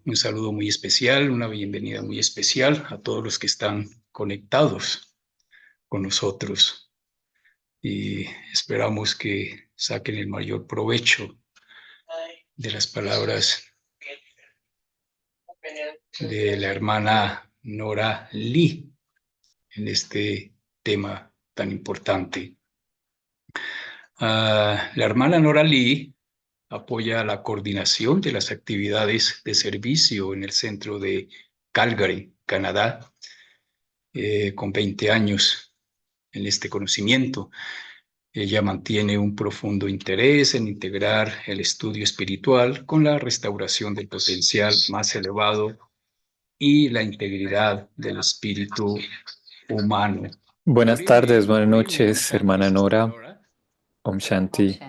un saludo muy especial, una bienvenida muy especial a todos los que están conectados con nosotros y esperamos que saquen el mayor provecho de las palabras de la hermana Nora Lee en este tema tan importante. La hermana Nora Lee apoya la coordinación de las actividades de servicio en el centro de Calgary, Canadá, con 20 años en este conocimiento. Ella mantiene un profundo interés en integrar el estudio espiritual con la restauración del potencial más elevado y la integridad del espíritu humano. Buenas tardes, buenas noches, hermana Nora. Om Shanti.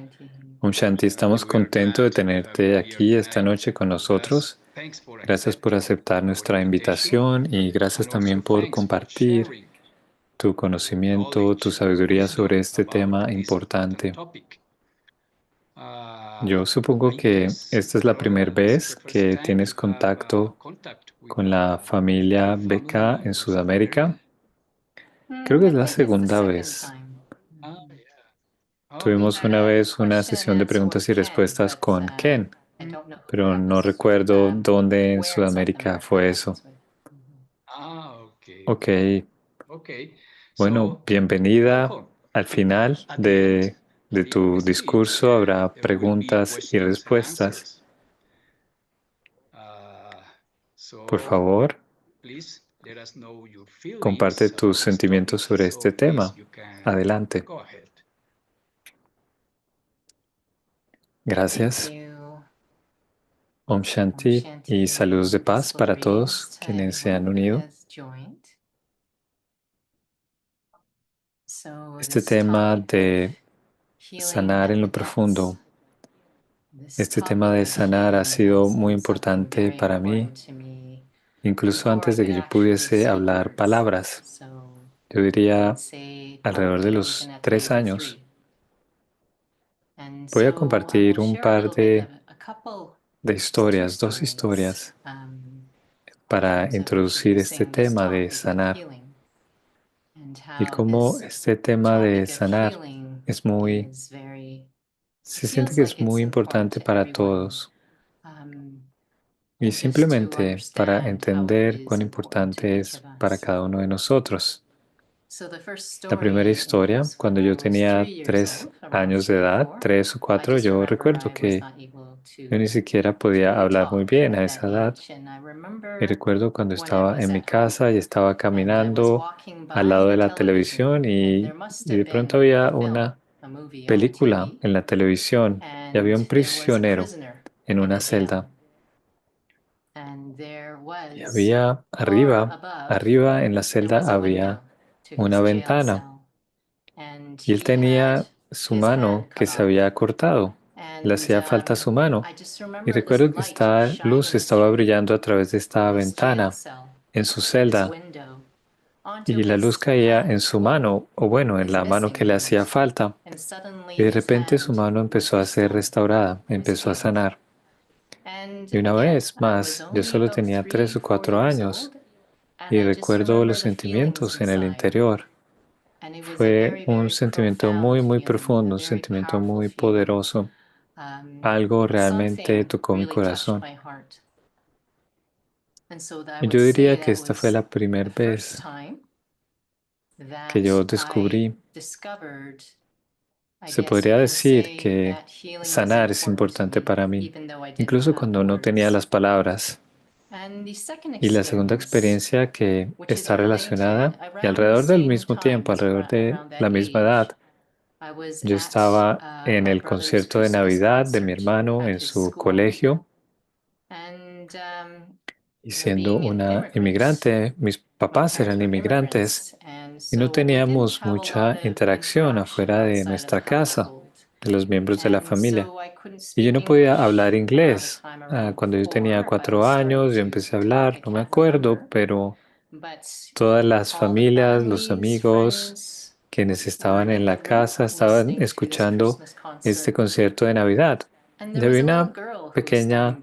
Om Shanti, estamos contentos de tenerte aquí esta noche con nosotros. Gracias por aceptar nuestra invitación y gracias también por compartir tu conocimiento, tu sabiduría sobre este tema importante. Yo supongo que esta es la primera vez que tienes contacto con la familia BK en Sudamérica. Creo que es I la think it's the segunda second vez. time. Tuvimos una vez una sesión de preguntas y respuestas con Ken, I don't know who pero that no was, recuerdo dónde en where in South Sudamérica America fue that eso. was with. Ok, bueno, bienvenida. Al final de tu discurso habrá preguntas y respuestas. Por favor, comparte tus sentimientos sobre este tema. Adelante. Thank Gracias. you. Om Om Shanti y Shanti. saludos de paz Peaceful para greetings todos to quienes se han everyone who unido. has joined. So Este this tema topic of de healing sanar at en the lo depths, profundo, this este tema topic de of sanar ha healing sido has muy been something importante very para mí, important to me incluso before I antes de could que yo actually pudiese say hablar words. palabras. So Yo I diría would say alrededor de probably even los at the 3 age of años. 3. And Voy a so I will compartir un share a par little bit of a couple, de just two historias, dos stories, historias, para introducir este introducing this tema de topic of sanar healing and y how cómo this este tema de topic of sanar healing es muy, is very, se siente feels que es like muy it's important importante to para everyone. todos. Y And just to simplemente para understand how it entender cuán is important to importante each es of para us. cada uno de nosotros. So the first La primera story historia, was when cuando I yo was tenía 3 years 3 old, around años de 3 or edad, 4. 3 o I 4, just yo remember recuerdo I was que not able yo ni siquiera podía to hablar muy talk bien a at that esa edad. age. And I Y remember recuerdo cuando when I estaba was en mi at home casa y estaba and I was caminando walking al lado by de a la television, televisión and there must y have de pronto been había a film, una a movie on the película TV, en la televisión y había and un there was a prisionero prisoner en in una a jail, celda. and there Y was había far above, arriba en la there celda was a había window to una his jail ventana cell, and y él he had tenía su his mano hand que cut se off. había cortado. Le And hacía falta su mano. I just Y remember this recuerdo que light esta luz shining estaba through brillando a través de esta his jail ventana cell, en su this celda window, onto y la luz his caía en hand, su mano, o bueno, en his la mano missing que le hacía hand. falta. And Y suddenly de his repente su hand mano was empezó a ser restored restaurada, and was empezó a healed. sanar. And Y una again, vez I was más, yo only solo about tenía 3 3, o 4 4 years años old, and y I just recuerdo remember los the feelings sentimientos en el inside. interior. And it was a Fue very, un very sentimiento muy, profound muy feeling, a profundo, un very sentimiento powerful muy feeling. poderoso. Algo realmente Something tocó mi really touched corazón. my heart. And so I Y would yo say diría que that esta fue was la primera the first vez time que that yo I descubrí. discovered, I Se guess you podría can decir say, que that healing was sanar es important to importante me, para mí, even though I didn't incluso have the cuando no tenía words. las palabras. And the second Y la segunda experience, experiencia que which is está relacionada related y around the alrededor del same mismo tiempo, times, alrededor de around that la misma age, edad, I was yo at estaba en my el brother's concierto de Christmas Navidad de mi concert hermano at en his su school. colegio And y siendo being una immigrants, inmigrante, mis my papás parents eran were inmigrantes immigrants, and y no so we didn't teníamos have a lot mucha of interacción interaction afuera de outside of the nuestra casa, household. de los miembros de la And familia. so I couldn't Y yo speak no podía English hablar around the inglés. time around Cuando yo tenía 4. I 4 was starting años, yo to empecé a talk. hablar, I no me can't acuerdo, remember. pero But todas las all the familias, los families, amigos, friends quienes were estaban in en the la room casa estaban listening to this escuchando Christmas este concert. concierto de Navidad. And Y there was había a little una girl pequeña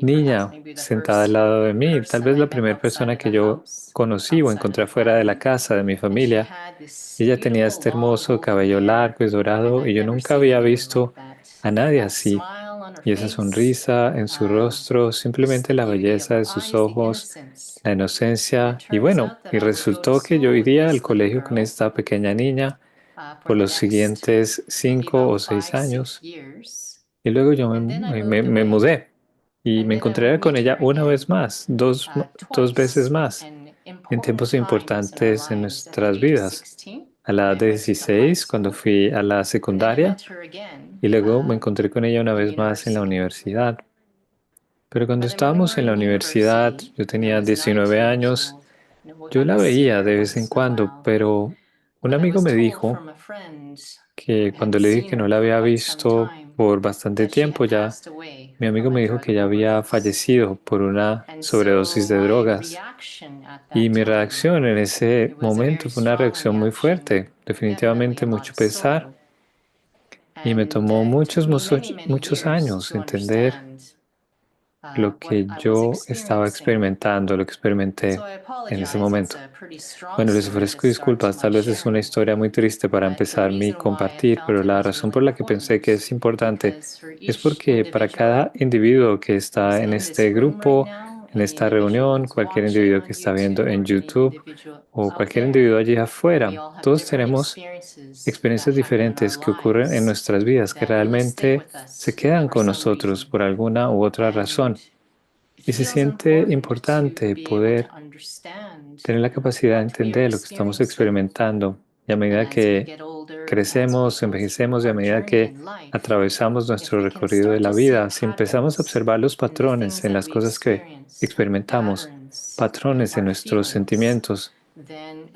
niña sentada al lado de mí, tal vez la primera persona que yo conocí o encontré fuera de la casa de mi familia. Ella tenía este hermoso cabello largo y dorado y yo nunca había visto a nadie así. Y esa sonrisa en su rostro, simplemente la belleza de sus ojos, la inocencia. Y bueno, y resultó que yo iría al colegio con esta pequeña niña por los siguientes 5 o 6 años. Y luego yo me mudé y me encontré con ella una vez más, dos veces más, en tiempos importantes en nuestras vidas. A la edad de 16, cuando fui a la secundaria, y luego me encontré con ella una vez más en la universidad. Pero cuando estábamos en la universidad, yo tenía 19 años, yo la veía de vez en cuando, pero un amigo me dijo que cuando le dije que no la había visto por bastante tiempo ya, mi amigo me dijo que ya había fallecido por una sobredosis de drogas. Y mi reacción en ese momento fue una reacción muy fuerte, definitivamente mucho pesar. Y me tomó muchos años entender lo que yo estaba experimentando, lo que experimenté en ese momento. Bueno, les ofrezco disculpas, tal vez es una historia muy triste para empezar mi compartir, pero la razón por la que pensé que es importante es porque para cada individuo que está en este grupo, en esta reunión, cualquier individuo que está viendo en YouTube o cualquier individuo allí afuera, todos tenemos experiencias diferentes que ocurren en nuestras vidas que realmente se quedan con nosotros por alguna u otra razón. Y se siente importante poder tener la capacidad de entender lo que estamos experimentando. Y a medida que crecemos, envejecemos y a medida que atravesamos nuestro recorrido de la vida, si empezamos a observar los patrones en las cosas que experimentamos, patrones en nuestros sentimientos,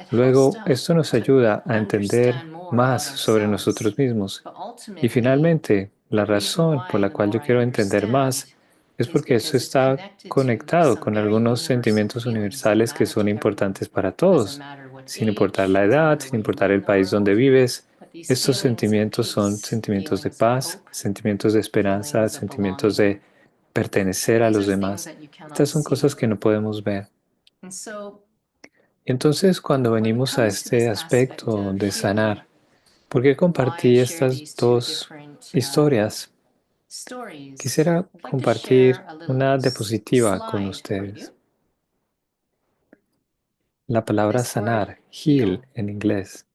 luego esto nos ayuda a entender más sobre nosotros mismos. Y finalmente, la razón por la cual yo quiero entender más es porque eso está conectado con algunos sentimientos universales que son importantes para todos, sin importar la edad, sin importar el país donde vives. Estos sentimientos son sentimientos de paz, sentimientos de esperanza, sentimientos de pertenecer a los demás. Estas son cosas que no podemos ver. Y entonces, cuando venimos a este aspecto de sanar, ¿por qué compartí estas dos historias? Quisiera compartir una diapositiva con ustedes. La palabra sanar, heal en inglés.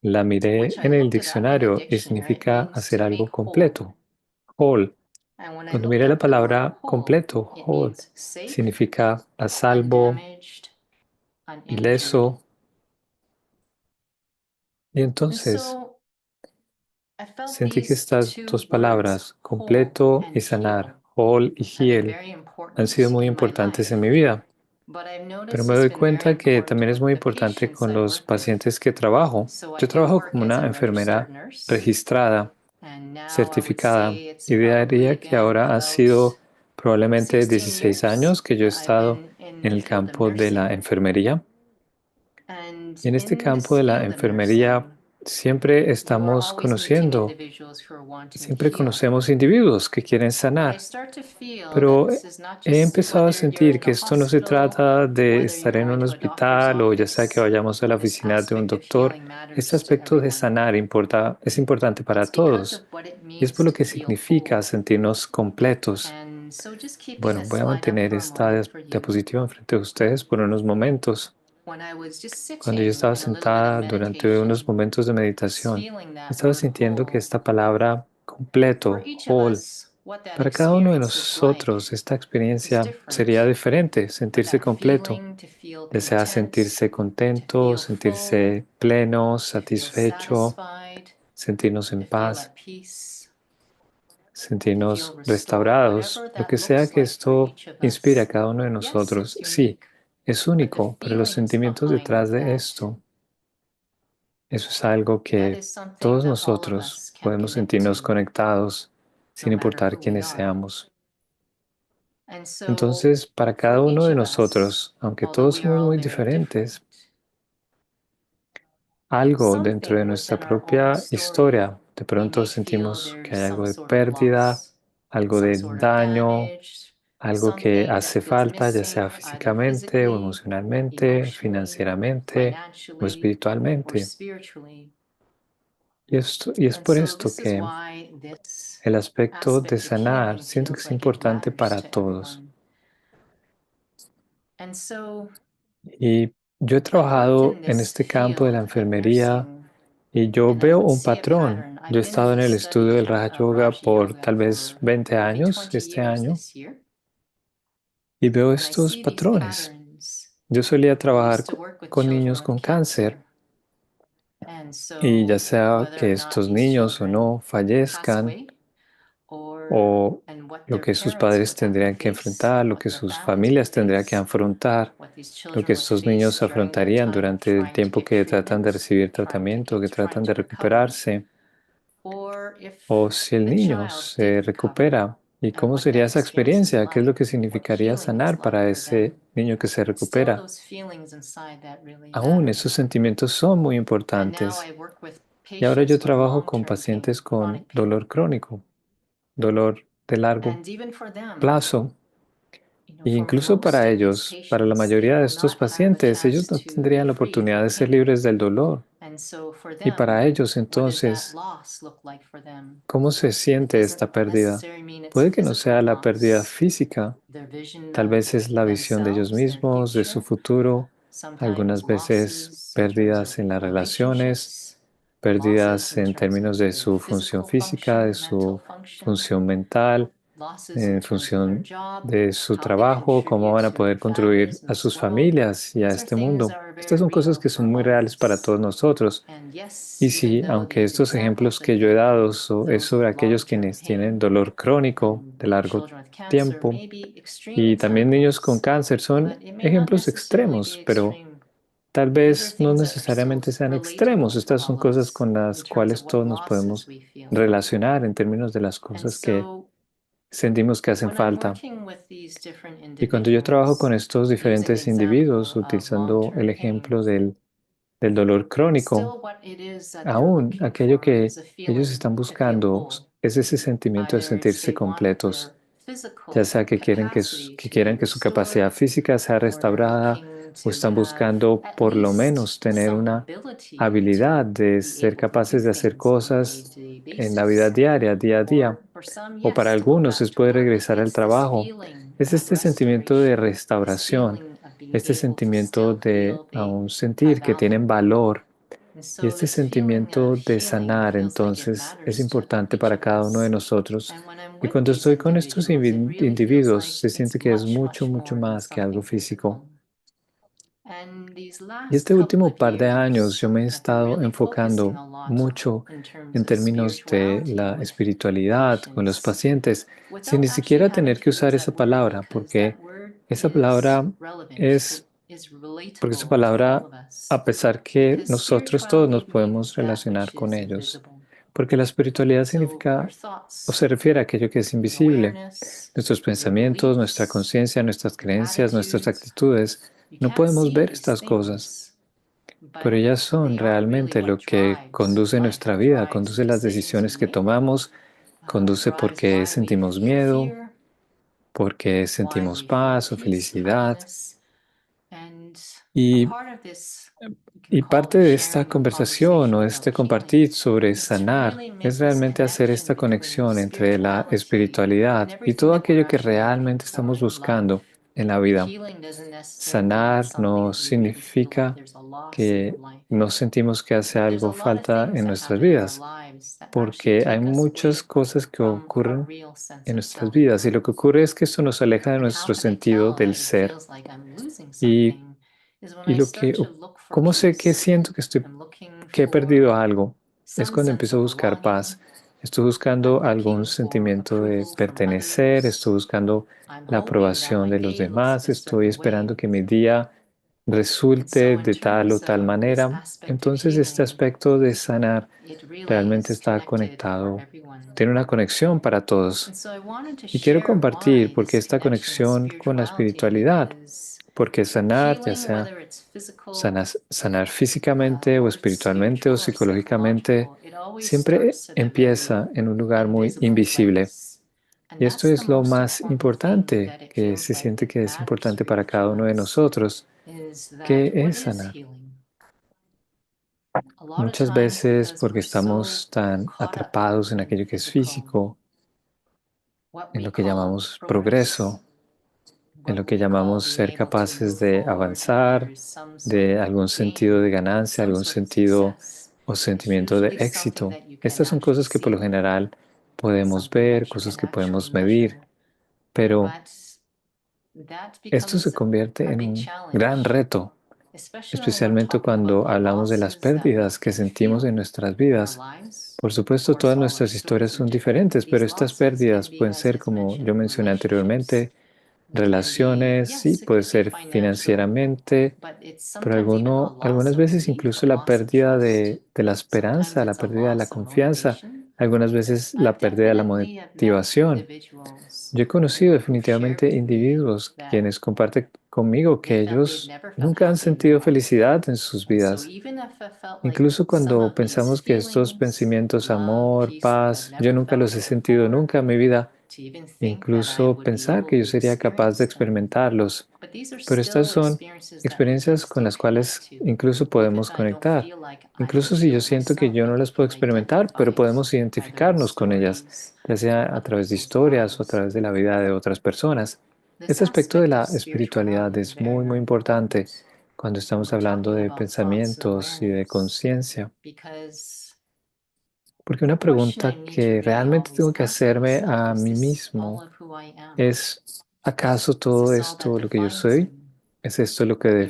La miré en el diccionario y significa hacer algo completo, whole. Cuando miré la palabra completo, whole, significa a salvo, ileso. Y entonces sentí que estas dos palabras, completo y sanar, whole y heal, han sido muy importantes en mi vida. Pero me doy cuenta que también es muy importante con los pacientes que trabajo. Yo trabajo como una enfermera registrada, certificada, y diría que ahora ha sido probablemente 16 años que yo he estado en el campo de la enfermería. Y en este campo de la enfermería siempre estamos conociendo, siempre conocemos individuos que quieren sanar, pero he empezado a sentir que esto no se trata de estar en un hospital o ya sea que vayamos a la oficina de un doctor. Este aspecto de sanar es importante para todos y es por lo que significa sentirnos completos. Bueno, voy a mantener esta diapositiva enfrente de ustedes por unos momentos. Cuando yo estaba sentada durante unos momentos de meditación, estaba sintiendo que esta palabra completo, whole, para cada uno de nosotros esta experiencia sería diferente, sentirse completo, desea sentirse contento, sentirse pleno, satisfecho, sentirnos en paz, sentirnos restaurados, lo que sea que esto inspire a cada uno de nosotros. Sí, es único, pero los sentimientos detrás de esto, eso es algo que todos nosotros podemos sentirnos conectados sin importar quiénes seamos. Entonces, para cada uno de nosotros, aunque todos somos muy diferentes, algo dentro de nuestra propia historia, de pronto sentimos que hay algo de pérdida, algo de daño, algo que hace falta, ya sea físicamente o emocionalmente, financieramente o espiritualmente. Y es por esto que el aspecto de sanar siento que es importante para todos. Y yo he trabajado en este campo de la enfermería y yo veo un patrón. Yo he estado en el estudio del Raja Yoga por tal vez 20 años este año y veo estos patrones. Yo solía trabajar con niños con cáncer y ya sea que estos niños o no fallezcan o lo que sus padres tendrían que enfrentar, lo que sus familias tendrían que afrontar, lo que estos niños afrontarían durante el tiempo que tratan de recibir tratamiento, que tratan de recuperarse, o si el niño se recupera, ¿y cómo sería esa experiencia? ¿Qué es lo que significaría sanar para ese niño que se recupera? Aún esos sentimientos son muy importantes. Y ahora yo trabajo con pacientes con dolor crónico, dolor de largo plazo. E incluso para ellos, para la mayoría de estos pacientes, ellos no tendrían la oportunidad de ser libres del dolor. Y para ellos, entonces, ¿cómo se siente esta pérdida? Puede que no sea la pérdida física, tal vez es la visión de ellos mismos, de su futuro, algunas veces pérdidas en las relaciones, pérdidas en términos de su función física, de su función mental, en función de su trabajo, cómo van a poder contribuir a sus familias y a este mundo. Estas son cosas que son muy reales para todos nosotros. Y sí, aunque estos ejemplos que yo he dado es sobre aquellos quienes tienen dolor crónico de largo tiempo y también niños con cáncer son ejemplos extremos, pero tal vez no necesariamente sean extremos. Estas son cosas con las cuales todos nos podemos relacionar en términos de las cosas que sentimos que hacen falta. Y cuando yo trabajo con estos diferentes individuos, utilizando el ejemplo del dolor crónico, aún aquello que ellos están buscando es ese sentimiento de sentirse completos, ya sea que que quieran que su capacidad física sea restaurada o están buscando por lo menos tener una habilidad de ser capaces de hacer cosas en la vida diaria, día a día. O para algunos es poder regresar al trabajo. Es este sentimiento de restauración, este sentimiento de aún sentir que tienen valor y este sentimiento de sanar, entonces, es importante para cada uno de nosotros. Y cuando estoy con estos individuos, se siente que es mucho, mucho más que algo físico. Y este último par de años yo me he estado enfocando mucho en términos de la espiritualidad con los pacientes, sin ni siquiera tener que usar esa palabra, esa palabra es, porque esa palabra, a pesar que nosotros todos nos podemos relacionar con ellos, porque la espiritualidad significa o se refiere a aquello que es invisible, nuestros pensamientos, nuestra conciencia, nuestras creencias, nuestras actitudes. No podemos ver estas cosas, pero ellas son realmente lo que conduce nuestra vida, conduce las decisiones que tomamos, conduce por qué sentimos miedo, por qué sentimos paz o felicidad. Y, y parte de esta conversación o este compartir sobre sanar es realmente hacer esta conexión entre la espiritualidad y todo aquello que realmente estamos buscando en la vida. Sanar no significa que no sentimos que hace algo falta en nuestras vidas, porque hay muchas cosas que ocurren en nuestras vidas y lo que ocurre es que esto nos aleja de nuestro sentido del ser. Y, y ¿cómo sé que siento que he perdido algo? Es cuando empiezo a buscar paz. Estoy buscando algún sentimiento de pertenecer, estoy buscando la aprobación de los demás, estoy esperando que mi día resulte de tal o tal manera. Entonces este aspecto de sanar realmente está conectado, tiene una conexión para todos. Y quiero compartir porque esta conexión con la espiritualidad, porque sanar, ya sea sanar físicamente o espiritualmente o psicológicamente, siempre empieza en un lugar muy invisible. Y esto es lo más importante, que se siente que es importante para cada uno de nosotros, que es sanar. Muchas veces, porque estamos tan atrapados en aquello que es físico, en lo que llamamos progreso, en lo que llamamos ser capaces de avanzar, de algún sentido de ganancia, algún sentido o sentimiento de éxito. Estas son cosas que por lo general podemos ver, cosas que podemos medir, pero esto se convierte en un gran reto, especialmente cuando hablamos de las pérdidas que sentimos en nuestras vidas. Por supuesto, todas nuestras historias son diferentes, pero estas pérdidas pueden ser, como yo mencioné anteriormente, relaciones, sí, puede ser financieramente, pero algunas veces incluso la pérdida de la esperanza, la pérdida de la confianza, algunas veces la pérdida de la motivación. Yo he conocido definitivamente individuos quienes comparten conmigo que ellos nunca han sentido felicidad en sus vidas. Incluso cuando pensamos que estos pensamientos, amor, paz, yo nunca los he sentido nunca en mi vida, incluso pensar que yo sería capaz de experimentarlos. Pero estas son experiencias con las cuales incluso podemos conectar. Incluso si yo siento que yo no las puedo experimentar, pero podemos identificarnos con ellas, ya sea a través de historias o a través de la vida de otras personas. Este aspecto de la espiritualidad es muy, muy importante cuando estamos hablando de pensamientos y de conciencia. Porque una pregunta que realmente tengo que hacerme a mí mismo es, ¿acaso todo esto lo que yo soy? ¿Es esto lo que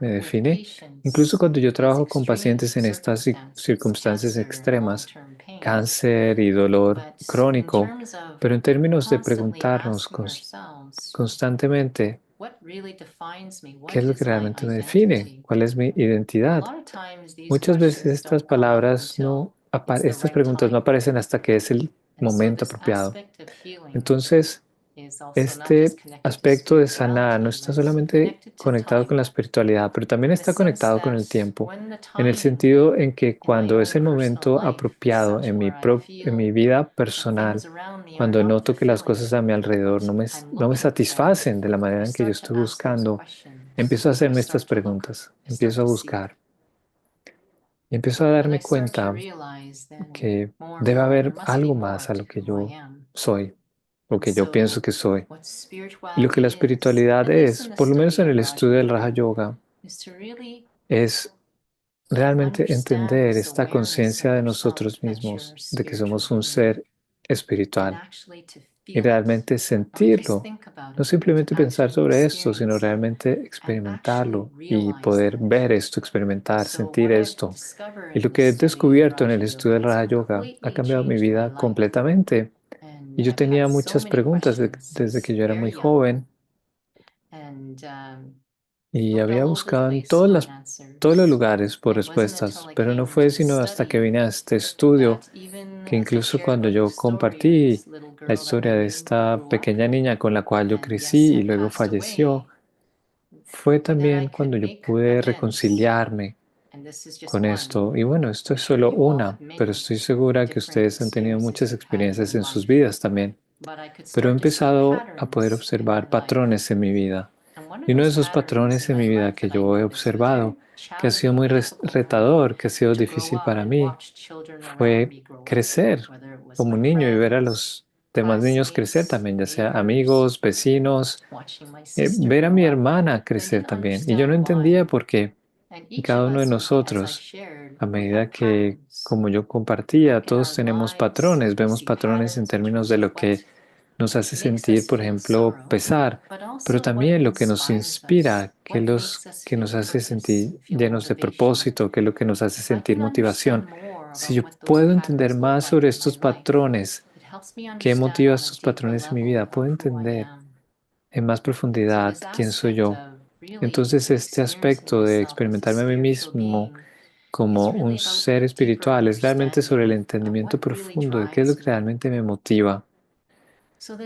me define? Incluso cuando yo trabajo con pacientes en estas circunstancias extremas, cáncer y dolor crónico, pero en términos de preguntarnos constantemente, ¿qué es lo que realmente me define? ¿Cuál es mi identidad? Muchas veces estas palabras estas preguntas no aparecen hasta que es el momento apropiado. Entonces, este aspecto de sanar no está solamente conectado con la espiritualidad, pero también está conectado con el tiempo, en el sentido en que cuando es el momento apropiado en mi vida personal, cuando noto que las cosas a mi alrededor no me satisfacen de la manera en que yo estoy buscando, empiezo a hacerme estas preguntas, empiezo a buscar y empiezo a darme cuenta que debe haber algo más a lo que yo soy, lo que yo pienso que soy. Y lo que la espiritualidad es, por lo menos en el estudio del Raja Yoga, es realmente entender esta conciencia de nosotros mismos, de que somos un ser espiritual y realmente sentirlo. No simplemente pensar sobre esto, sino realmente experimentarlo y poder ver esto, experimentar, sentir esto. Y lo que he descubierto en el estudio del Raja Yoga ha cambiado mi vida completamente. Y yo tenía muchas preguntas desde que yo era muy joven y había buscado en todos los lugares por respuestas, pero no fue sino hasta que vine a este estudio que incluso cuando yo compartí la historia de esta pequeña niña con la cual yo crecí y luego falleció, fue también cuando yo pude reconciliarme con esto. Y bueno, esto es solo una, pero estoy segura que ustedes han tenido muchas experiencias en sus vidas también. Pero he empezado a poder observar patrones en mi vida. Y uno de esos patrones en mi vida que yo he observado, que ha sido muy retador, que ha sido difícil para mí, fue crecer como niño y ver a los demás niños crecer también, ya sea amigos, vecinos, ver a mi hermana crecer también. Y yo no entendía por qué. Y cada uno de nosotros, a medida que, como yo compartía, todos tenemos patrones, vemos patrones en términos de lo que nos hace sentir, por ejemplo, pesar, pero también lo que nos inspira, que nos hace sentir llenos de propósito, que es lo que nos hace sentir motivación. Si yo puedo entender más sobre estos patrones, qué motiva estos patrones en mi vida, puedo entender en más profundidad quién soy yo. Entonces, este aspecto de experimentarme a mí mismo como un ser espiritual es realmente sobre el entendimiento profundo de qué es lo que realmente me motiva.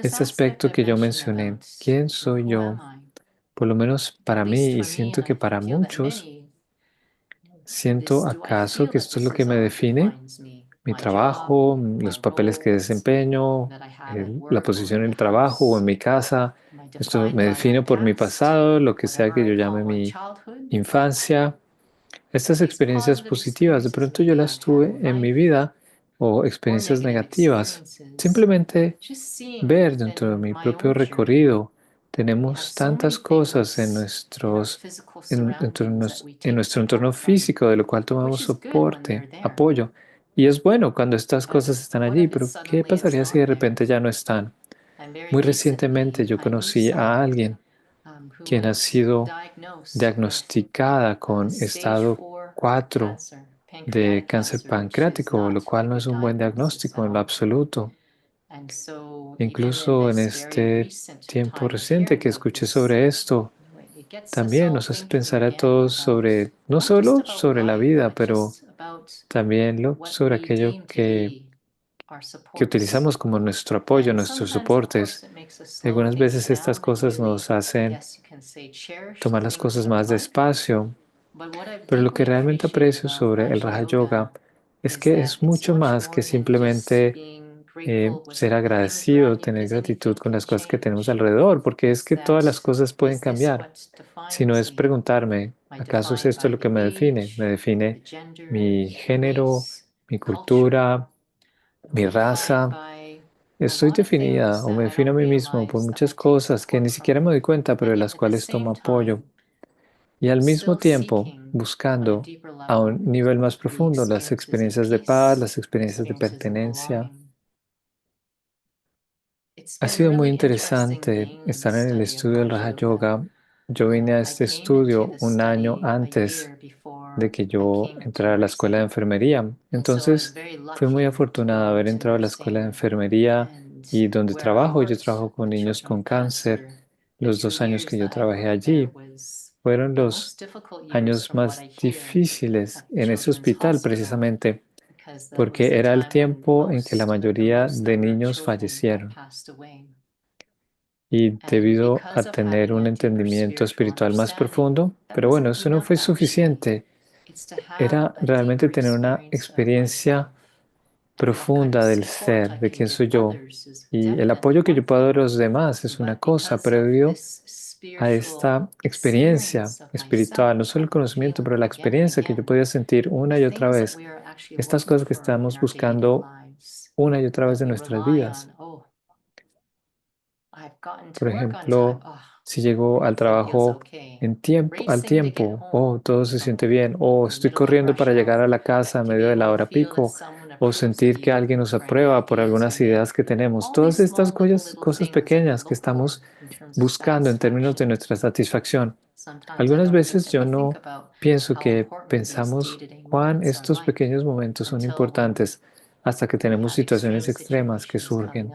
Este aspecto que yo mencioné, ¿quién soy yo? Por lo menos para mí, y siento que para muchos, ¿siento acaso que esto es lo que me define? mi trabajo, los papeles que desempeño, la posición en el trabajo o en mi casa. Esto me defino por mi pasado, lo que sea que yo llame mi infancia. Estas experiencias positivas, de pronto yo las tuve en mi vida o experiencias negativas. Simplemente ver dentro de mi propio recorrido, tenemos tantas cosas en en nuestro entorno físico de lo cual tomamos soporte, apoyo. Y es bueno cuando estas cosas están allí, pero ¿qué pasaría si de repente ya no están? Muy recientemente yo conocí a alguien quien ha sido diagnosticada con estado 4 de cáncer pancreático, lo cual no es un buen diagnóstico en lo absoluto. Incluso en este tiempo reciente que escuché sobre esto, también nos hace pensar a todos sobre, no solo sobre la vida, pero también sobre aquello que utilizamos como nuestro apoyo, nuestros soportes. Algunas veces estas cosas nos hacen tomar las cosas más despacio, pero lo que realmente aprecio sobre el Raja Yoga es que es mucho más que simplemente ser agradecido, tener gratitud con las cosas que tenemos alrededor, porque es que todas las cosas pueden cambiar. Sino es preguntarme, ¿acaso es esto lo que me define? ¿Me define mi género, mi cultura, mi raza? Estoy definida o me defino a mí mismo por muchas cosas que ni siquiera me doy cuenta, pero de las cuales tomo apoyo. Y al mismo tiempo buscando a un nivel más profundo las experiencias de paz, las experiencias de pertenencia. Ha sido muy interesante estar en el estudio del Raja Yoga. Yo vine a este estudio un año antes de que yo entrara a la escuela de enfermería. Entonces, fui muy afortunada de haber entrado a la escuela de enfermería y donde trabajo, yo trabajo con niños con cáncer. Los 2 años que yo trabajé allí fueron los años más difíciles en ese hospital precisamente porque era el tiempo en que la mayoría de niños fallecieron. Y debido a tener un entendimiento espiritual más profundo, pero bueno, eso no fue suficiente. Era realmente tener una experiencia profunda del ser, de quién soy yo. Y el apoyo que yo puedo dar a los demás es una cosa, pero debido a esta experiencia espiritual, no solo el conocimiento, pero la experiencia que yo podía sentir una y otra vez, estas cosas que estamos buscando una y otra vez de nuestras vidas. Por ejemplo, si llego al trabajo al tiempo, o todo se siente bien, o estoy corriendo para llegar a la casa a medio de la hora pico, o sentir que alguien nos aprueba por algunas ideas que tenemos. Todas estas cosas pequeñas que estamos buscando en términos de nuestra satisfacción. Algunas veces yo no pienso que pensamos cuán estos pequeños momentos son importantes hasta que tenemos situaciones extremas que surgen.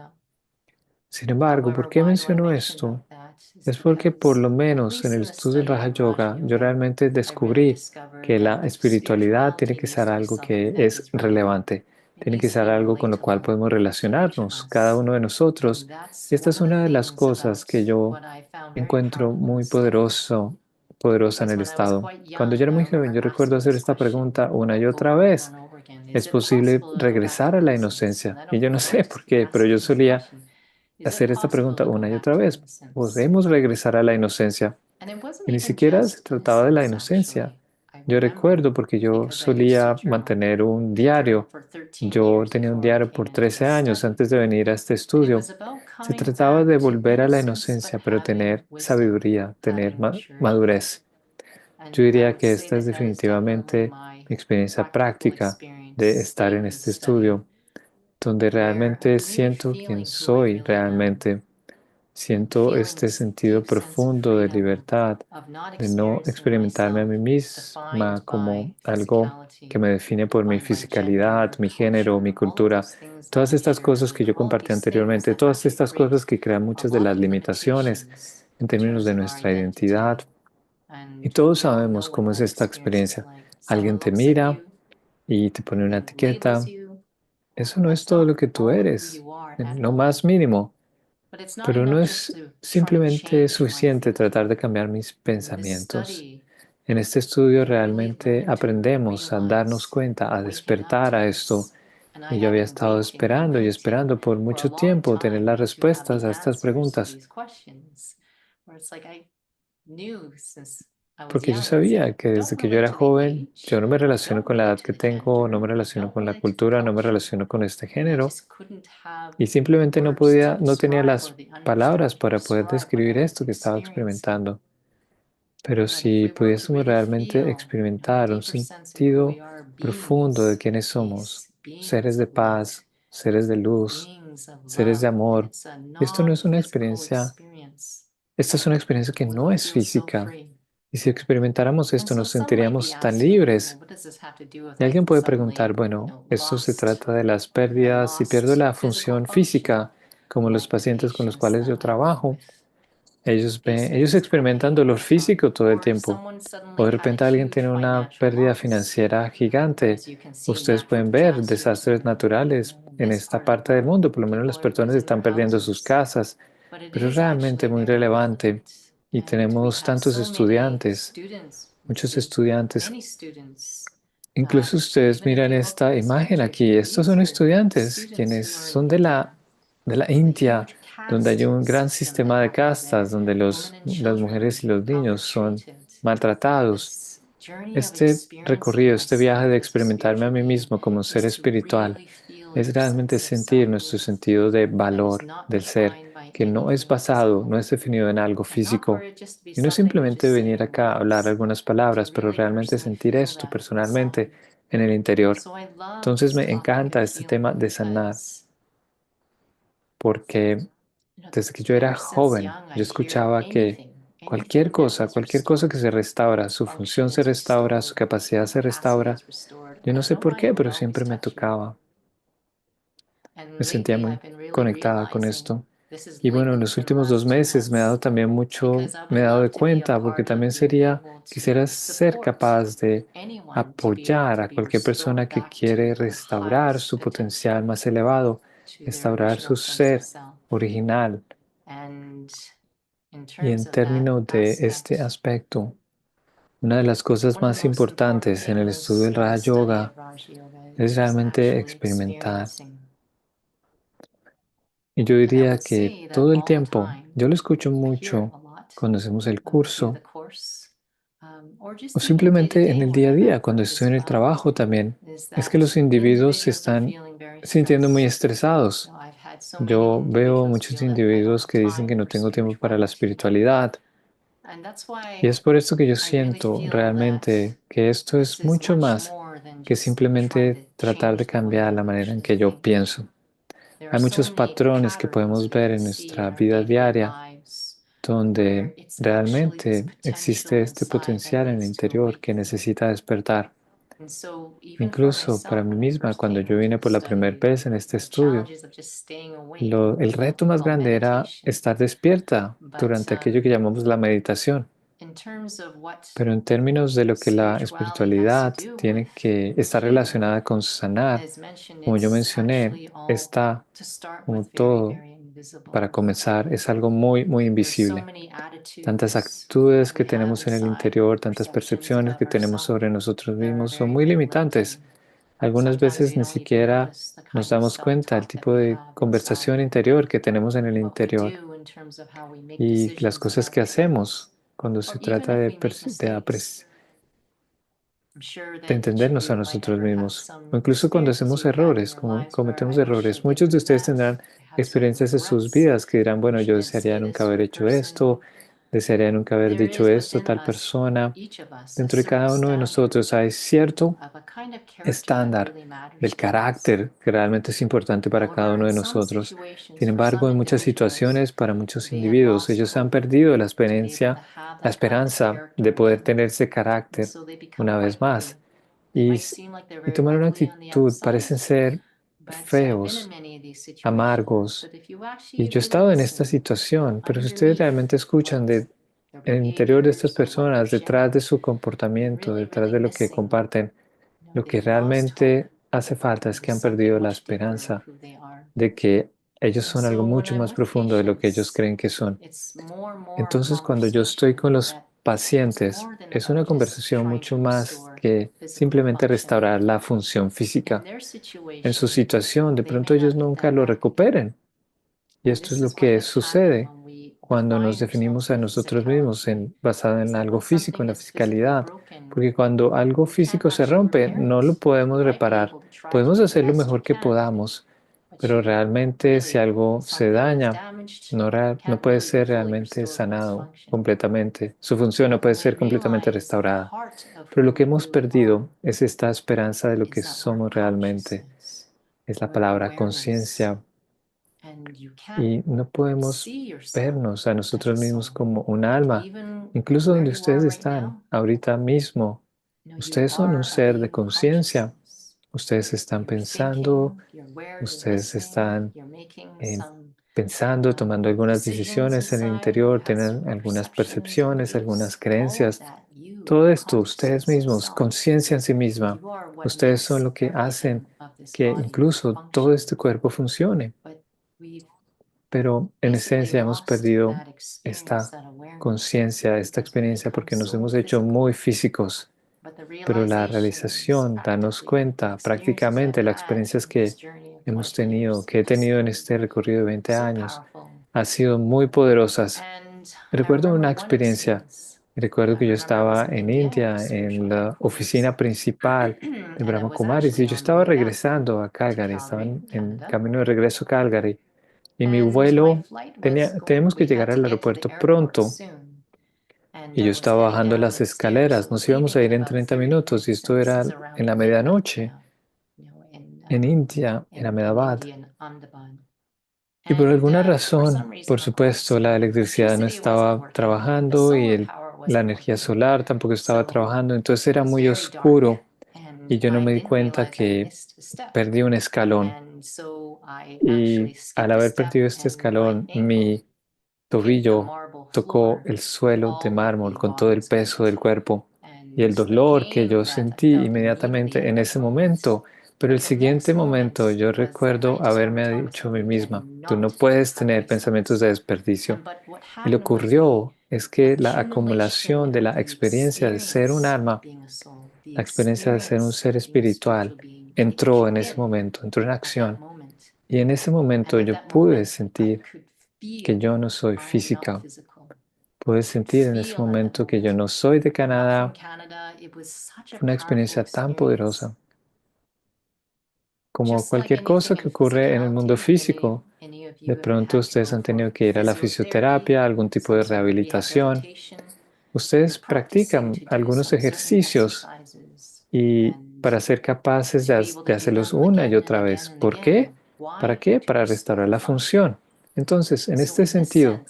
Sin embargo, ¿por qué menciono esto? Es porque por lo menos en el estudio del Raja Yoga yo realmente descubrí que la espiritualidad tiene que ser algo que es relevante, tiene que ser algo con lo cual podemos relacionarnos, cada uno de nosotros. Y esta es una de las cosas que yo encuentro muy poderosa en el estado. Cuando yo era muy joven, yo recuerdo hacer esta pregunta una y otra vez. ¿Es posible regresar a la inocencia? Y yo no sé por qué, pero yo solía hacer esta pregunta una y otra vez. ¿Podemos regresar a la inocencia? Y ni siquiera se trataba de la inocencia. Yo recuerdo porque yo solía mantener un diario. Yo tenía un diario por 13 años antes de venir a este estudio. Se trataba de volver a la inocencia, pero tener sabiduría, tener madurez. Yo diría que esta es definitivamente mi experiencia práctica de estar en este estudio donde realmente siento quién soy realmente. Siento este sentido profundo de libertad, de no experimentarme a mí misma como algo que me define por mi fisicalidad, mi género, mi cultura. Todas estas cosas que yo compartí anteriormente, todas estas cosas que crean muchas de las limitaciones en términos de nuestra identidad. Y todos sabemos cómo es esta experiencia. Alguien te mira y te pone una etiqueta. Eso no es todo lo que tú eres, en lo más mínimo, pero no es simplemente suficiente tratar de cambiar mis pensamientos. En este estudio realmente aprendemos a darnos cuenta, a despertar a esto Y yo había estado esperando y esperando por mucho tiempo tener las respuestas a estas preguntas, porque yo sabía que desde que yo era joven, yo no me relaciono con la edad que tengo, no me relaciono con la cultura, no me relaciono con este género, y simplemente no podía, no tenía las palabras para poder describir esto que estaba experimentando. Pero si pudiésemos realmente experimentar un sentido profundo de quiénes somos, seres de paz, seres de luz, seres de amor, esto no es una experiencia, esta es una experiencia que no es física. Y si experimentáramos esto, nos sentiríamos tan libres. Y alguien puede preguntar, bueno, esto se trata de las pérdidas, si pierdo la función física, como los pacientes con los cuales yo trabajo. Ellos experimentan dolor físico todo el tiempo. O de repente alguien tiene una pérdida financiera gigante. Ustedes pueden ver desastres naturales en esta parte del mundo. Por lo menos las personas están perdiendo sus casas. Pero es realmente muy relevante. Y tenemos tantos estudiantes, muchos estudiantes. Incluso ustedes miran esta imagen aquí. Estos son estudiantes quienes son de la India, donde hay un gran sistema de castas, donde las mujeres y los niños son maltratados. Este recorrido, este viaje de experimentarme a mí mismo como un ser espiritual, es realmente sentir nuestro sentido de valor del ser, que no es basado, no es definido en algo físico. Y no es simplemente venir acá a hablar algunas palabras, pero realmente sentir esto personalmente en el interior. Entonces me encanta este tema de sanar, porque desde que yo era joven, yo escuchaba que cualquier cosa que se restaura, su función se restaura, su capacidad se restaura. Yo no sé por qué, pero siempre me tocaba. Me sentía muy conectada con esto. Y bueno, en los últimos 2 meses me he dado también mucho, me he dado de cuenta, porque también quisiera ser capaz de apoyar a cualquier persona que quiere restaurar su potencial más elevado, restaurar su ser original. Y en términos de este aspecto, una de las cosas más importantes en el estudio del Raja Yoga es realmente experimentar. Y yo diría que todo el tiempo, yo lo escucho mucho cuando hacemos el curso o simplemente en el día a día, cuando estoy en el trabajo también, es que los individuos se están sintiendo muy estresados. Yo veo muchos individuos que dicen que no tengo tiempo para la espiritualidad. Y es por esto que yo siento realmente que esto es mucho más que simplemente tratar de cambiar la manera en que yo pienso. Hay muchos patrones que podemos ver en nuestra vida diaria donde realmente existe este potencial en el interior que necesita despertar. Incluso para mí misma, cuando yo vine por la primera vez en este estudio, el reto más grande era estar despierta durante aquello que llamamos la meditación. Pero en términos de lo que la espiritualidad tiene que estar relacionada con sanar, como yo mencioné, está como todo para comenzar, es algo muy, muy invisible. Tantas actitudes que tenemos en el interior, tantas percepciones que tenemos sobre nosotros mismos son muy limitantes. Algunas veces ni siquiera nos damos cuenta del tipo de conversación interior que tenemos en el interior y las cosas que hacemos cuando se trata de entendernos a nosotros mismos, o incluso cuando hacemos errores, como cometemos errores. Muchos de ustedes tendrán experiencias de sus vidas que dirán, bueno, yo desearía nunca haber hecho esto, desearía nunca haber dicho esto a tal persona. Dentro de cada uno de nosotros hay cierto estándar del carácter que realmente es importante para cada uno de nosotros. Sin embargo, en muchas situaciones, para muchos individuos, ellos han perdido la esperanza de poder tener ese carácter una vez más. Y tomar una actitud, parecen ser feos, amargos. Y yo he estado en esta situación, pero si ustedes realmente escuchan en el interior de estas personas, detrás de su comportamiento, detrás de lo que comparten, lo que realmente hace falta es que han perdido la esperanza de que ellos son algo mucho más profundo de lo que ellos creen que son. Entonces, cuando yo estoy con los pacientes, es una conversación mucho más que simplemente restaurar la función física. En su situación, de pronto ellos nunca lo recuperen. Y esto es lo que sucede cuando nos definimos a nosotros mismos basado en algo físico, en la fisicalidad. Porque cuando algo físico se rompe, no lo podemos reparar. Podemos hacer lo mejor que podamos, pero realmente si algo se daña, no puede ser realmente sanado completamente. Su función no puede ser completamente restaurada. Pero lo que hemos perdido es esta esperanza de lo que somos realmente. Es la palabra conciencia. Y no podemos vernos a nosotros mismos como un alma. Incluso donde ustedes están, ahorita mismo, ustedes son un ser de conciencia. Ustedes están pensando, ustedes están eh, pensando, tomando algunas decisiones en el interior, tienen algunas percepciones, algunas creencias. Todo esto, ustedes mismos, conciencia en sí misma, ustedes son lo que hacen que incluso todo este cuerpo funcione. Pero en esencia hemos perdido esta conciencia, esta experiencia, porque nos hemos hecho muy físicos. Pero la realización, darnos cuenta, prácticamente las experiencias que hemos tenido, que he tenido en este recorrido de 20 años, han sido muy poderosas. Recuerdo una experiencia, recuerdo que yo estaba en India, en la oficina principal de Brahma Kumaris, y yo estaba regresando a Calgary, estaba en camino de regreso a Calgary. Y mi vuelo, teníamos que llegar al aeropuerto pronto. Y yo estaba bajando las escaleras. Nos íbamos a ir en 30 minutos y esto era en la medianoche en India, en Ahmedabad. Y por alguna razón, por supuesto, la electricidad no estaba trabajando y la energía solar tampoco estaba trabajando. Entonces era muy oscuro y yo no me di cuenta que perdí un escalón. Y al haber perdido este escalón, mi tobillo tocó el suelo de mármol con todo el peso del cuerpo y el dolor que yo sentí inmediatamente en ese momento. Pero el siguiente momento yo recuerdo haberme dicho a mí misma, tú no puedes tener pensamientos de desperdicio. Y lo que ocurrió es que la acumulación de la experiencia de ser un alma, la experiencia de ser un ser espiritual, entró en ese momento, entró en acción. Y en ese momento yo pude sentir que yo no soy física. Pude sentir en ese momento que yo no soy de Canadá. Fue una experiencia tan poderosa como cualquier cosa que ocurre en el mundo físico. De pronto ustedes han tenido que ir a la fisioterapia, algún tipo de rehabilitación. Ustedes practican algunos ejercicios y para ser capaces de hacerlos una y otra vez. ¿Por qué? ¿Para qué? Para restaurar la función. Entonces, en este sentido,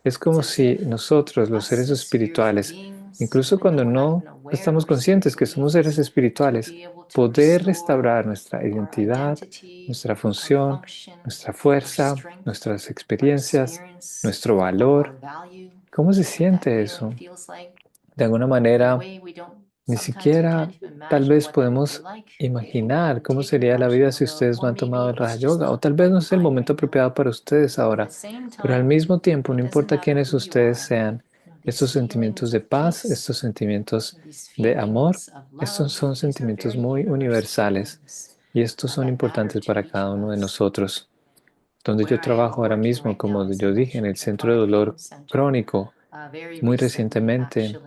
es como si nosotros, los seres espirituales, incluso cuando no estamos conscientes que somos seres espirituales, poder restaurar nuestra identidad, nuestra función, nuestra fuerza, nuestras experiencias, nuestro valor. ¿Cómo se siente eso? De alguna manera, ni siquiera tal vez podemos imaginar cómo sería la vida si ustedes no han tomado el Raja Yoga, o tal vez no es el momento apropiado para ustedes ahora, pero al mismo tiempo, no importa quiénes ustedes sean, estos sentimientos de paz, estos sentimientos de amor, estos son sentimientos muy universales y estos son importantes para cada uno de nosotros. Donde yo trabajo ahora mismo, como yo dije, en el centro de dolor crónico, muy recientemente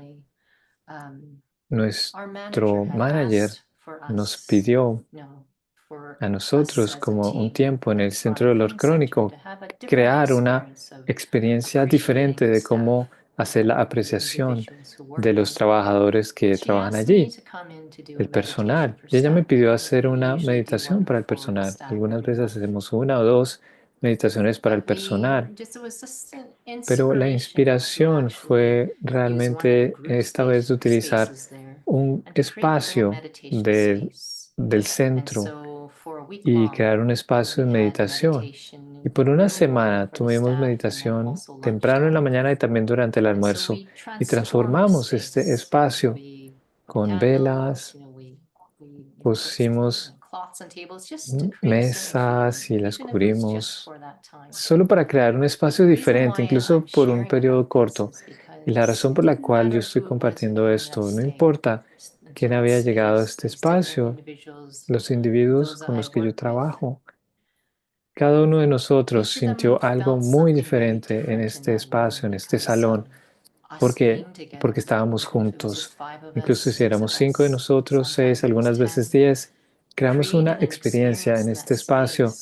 nuestro manager nos pidió a nosotros, como un tiempo en el centro de dolor crónico, crear una experiencia diferente de cómo hacer la apreciación de los trabajadores que trabajan allí, el personal. Y ella me pidió hacer una meditación para el personal. Algunas veces hacemos una o dos meditaciones para el personal. Pero la inspiración fue realmente esta vez de utilizar un espacio del centro y crear un espacio de meditación. Y por una semana tuvimos meditación temprano en la mañana y también durante el almuerzo. Y transformamos este espacio con velas, pusimos mesas y las cubrimos solo para crear un espacio diferente, incluso por un periodo corto. Y la razón por la cual yo estoy compartiendo esto, no importa quién había llegado a este espacio, los individuos con los que yo trabajo. Cada uno de nosotros sintió algo muy diferente en este espacio, en este salón, porque, porque estábamos juntos. Incluso si éramos 5 de nosotros, 6, algunas veces 10, creamos una experiencia en este espacio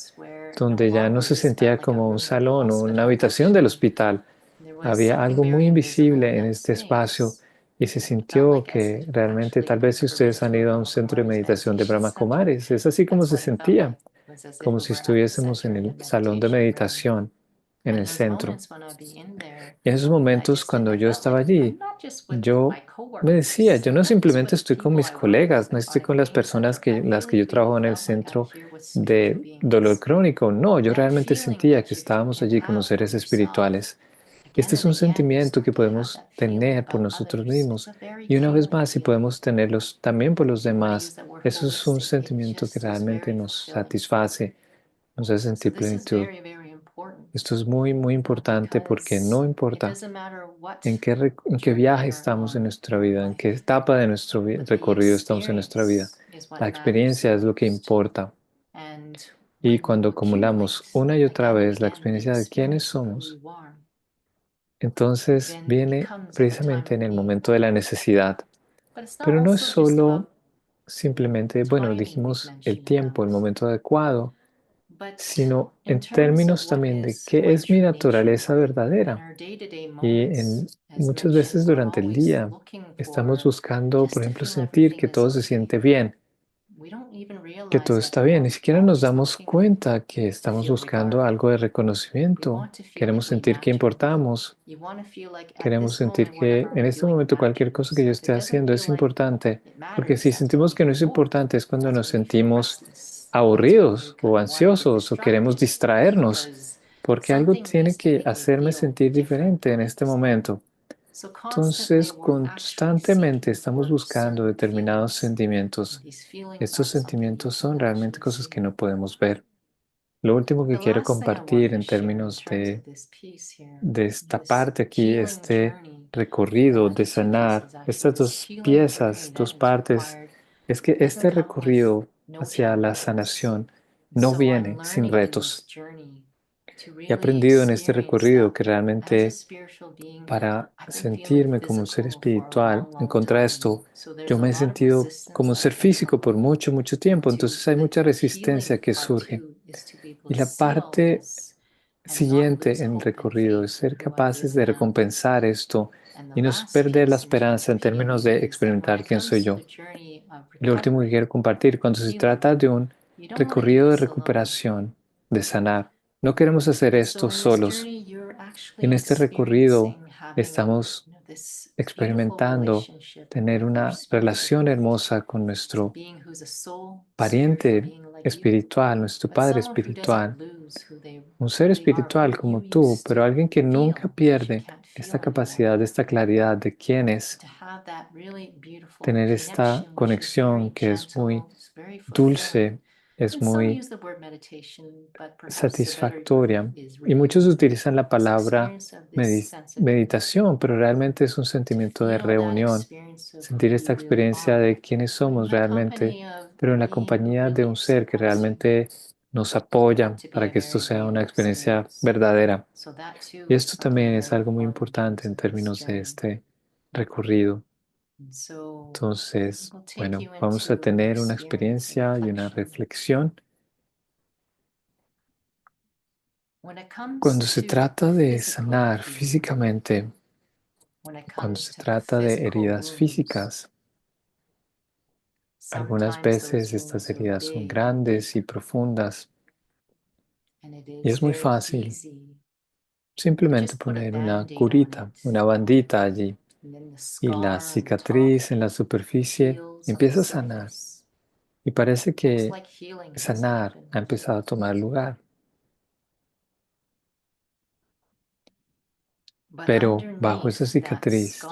donde ya no se sentía como un salón o una habitación del hospital. Había algo muy invisible en este espacio y se sintió que realmente, tal vez si ustedes han ido a un centro de meditación de Brahma Kumaris, es así como se sentía, como si estuviésemos en el salón de meditación, en el centro. Y en esos momentos, cuando yo estaba allí, yo me decía, yo no simplemente estoy con mis colegas, no estoy con las personas las que yo trabajo en el centro de dolor crónico, no, yo realmente sentía que estábamos allí como seres espirituales. Este es un sentimiento que podemos tener por nosotros mismos y una vez más, si podemos tenerlos también por los demás, eso es un sentimiento que realmente nos satisface, nos hace sentir plenitud. Esto es muy, muy importante porque no importa en qué viaje estamos en nuestra vida, en qué etapa de nuestro recorrido estamos en nuestra vida. La experiencia es lo que importa. Y cuando acumulamos una y otra vez la experiencia de quiénes somos, entonces viene precisamente en el momento de la necesidad. Pero no es solo simplemente, bueno, dijimos el tiempo, el momento adecuado, sino en términos también de qué es mi naturaleza verdadera. Y muchas veces durante el día estamos buscando, por ejemplo, sentir que todo se siente bien, que todo está bien. Ni siquiera nos damos cuenta que estamos buscando algo de reconocimiento. Queremos sentir que importamos. Queremos sentir que en este momento cualquier cosa que yo esté haciendo es importante, porque si sentimos que no es importante es cuando nos sentimos aburridos o ansiosos o queremos distraernos, porque algo tiene que hacerme sentir diferente en este momento. Entonces, constantemente estamos buscando determinados sentimientos. Estos sentimientos son realmente cosas que no podemos ver. Lo último que quiero compartir en términos de esta parte aquí, este recorrido de sanar, estas dos piezas, dos partes, es que este recorrido hacia la sanación no viene sin retos. He aprendido en este recorrido que realmente para sentirme como un ser espiritual, en contra de esto, yo me he sentido como un ser físico por mucho, mucho tiempo, entonces hay mucha resistencia que surge. Y la parte siguiente en el recorrido es ser capaces de recompensar esto y no perder la esperanza en términos de experimentar quién soy yo. Y lo último que quiero compartir, cuando se trata de un recorrido de recuperación, de sanar, no queremos hacer esto solos. En este recorrido estamos experimentando tener una relación hermosa con nuestro pariente espiritual, nuestro padre espiritual, un ser espiritual como tú, pero alguien que nunca pierde esta capacidad, esta claridad de quién es, tener esta conexión que es muy dulce, es muy satisfactoria. Y muchos utilizan la palabra meditación, pero realmente es un sentimiento de reunión, sentir esta experiencia de quiénes somos realmente, pero en la compañía de un ser que realmente nos apoya para que esto sea una experiencia verdadera. Y esto también es algo muy importante en términos de este recorrido. Entonces, bueno, vamos a tener una experiencia y una reflexión. Cuando se trata de sanar físicamente, cuando se trata de heridas físicas, algunas veces estas heridas son grandes y profundas y es muy fácil simplemente poner una curita, una bandita allí y la cicatriz en la superficie empieza a sanar y parece que sanar ha empezado a tomar lugar. Pero bajo esa cicatriz,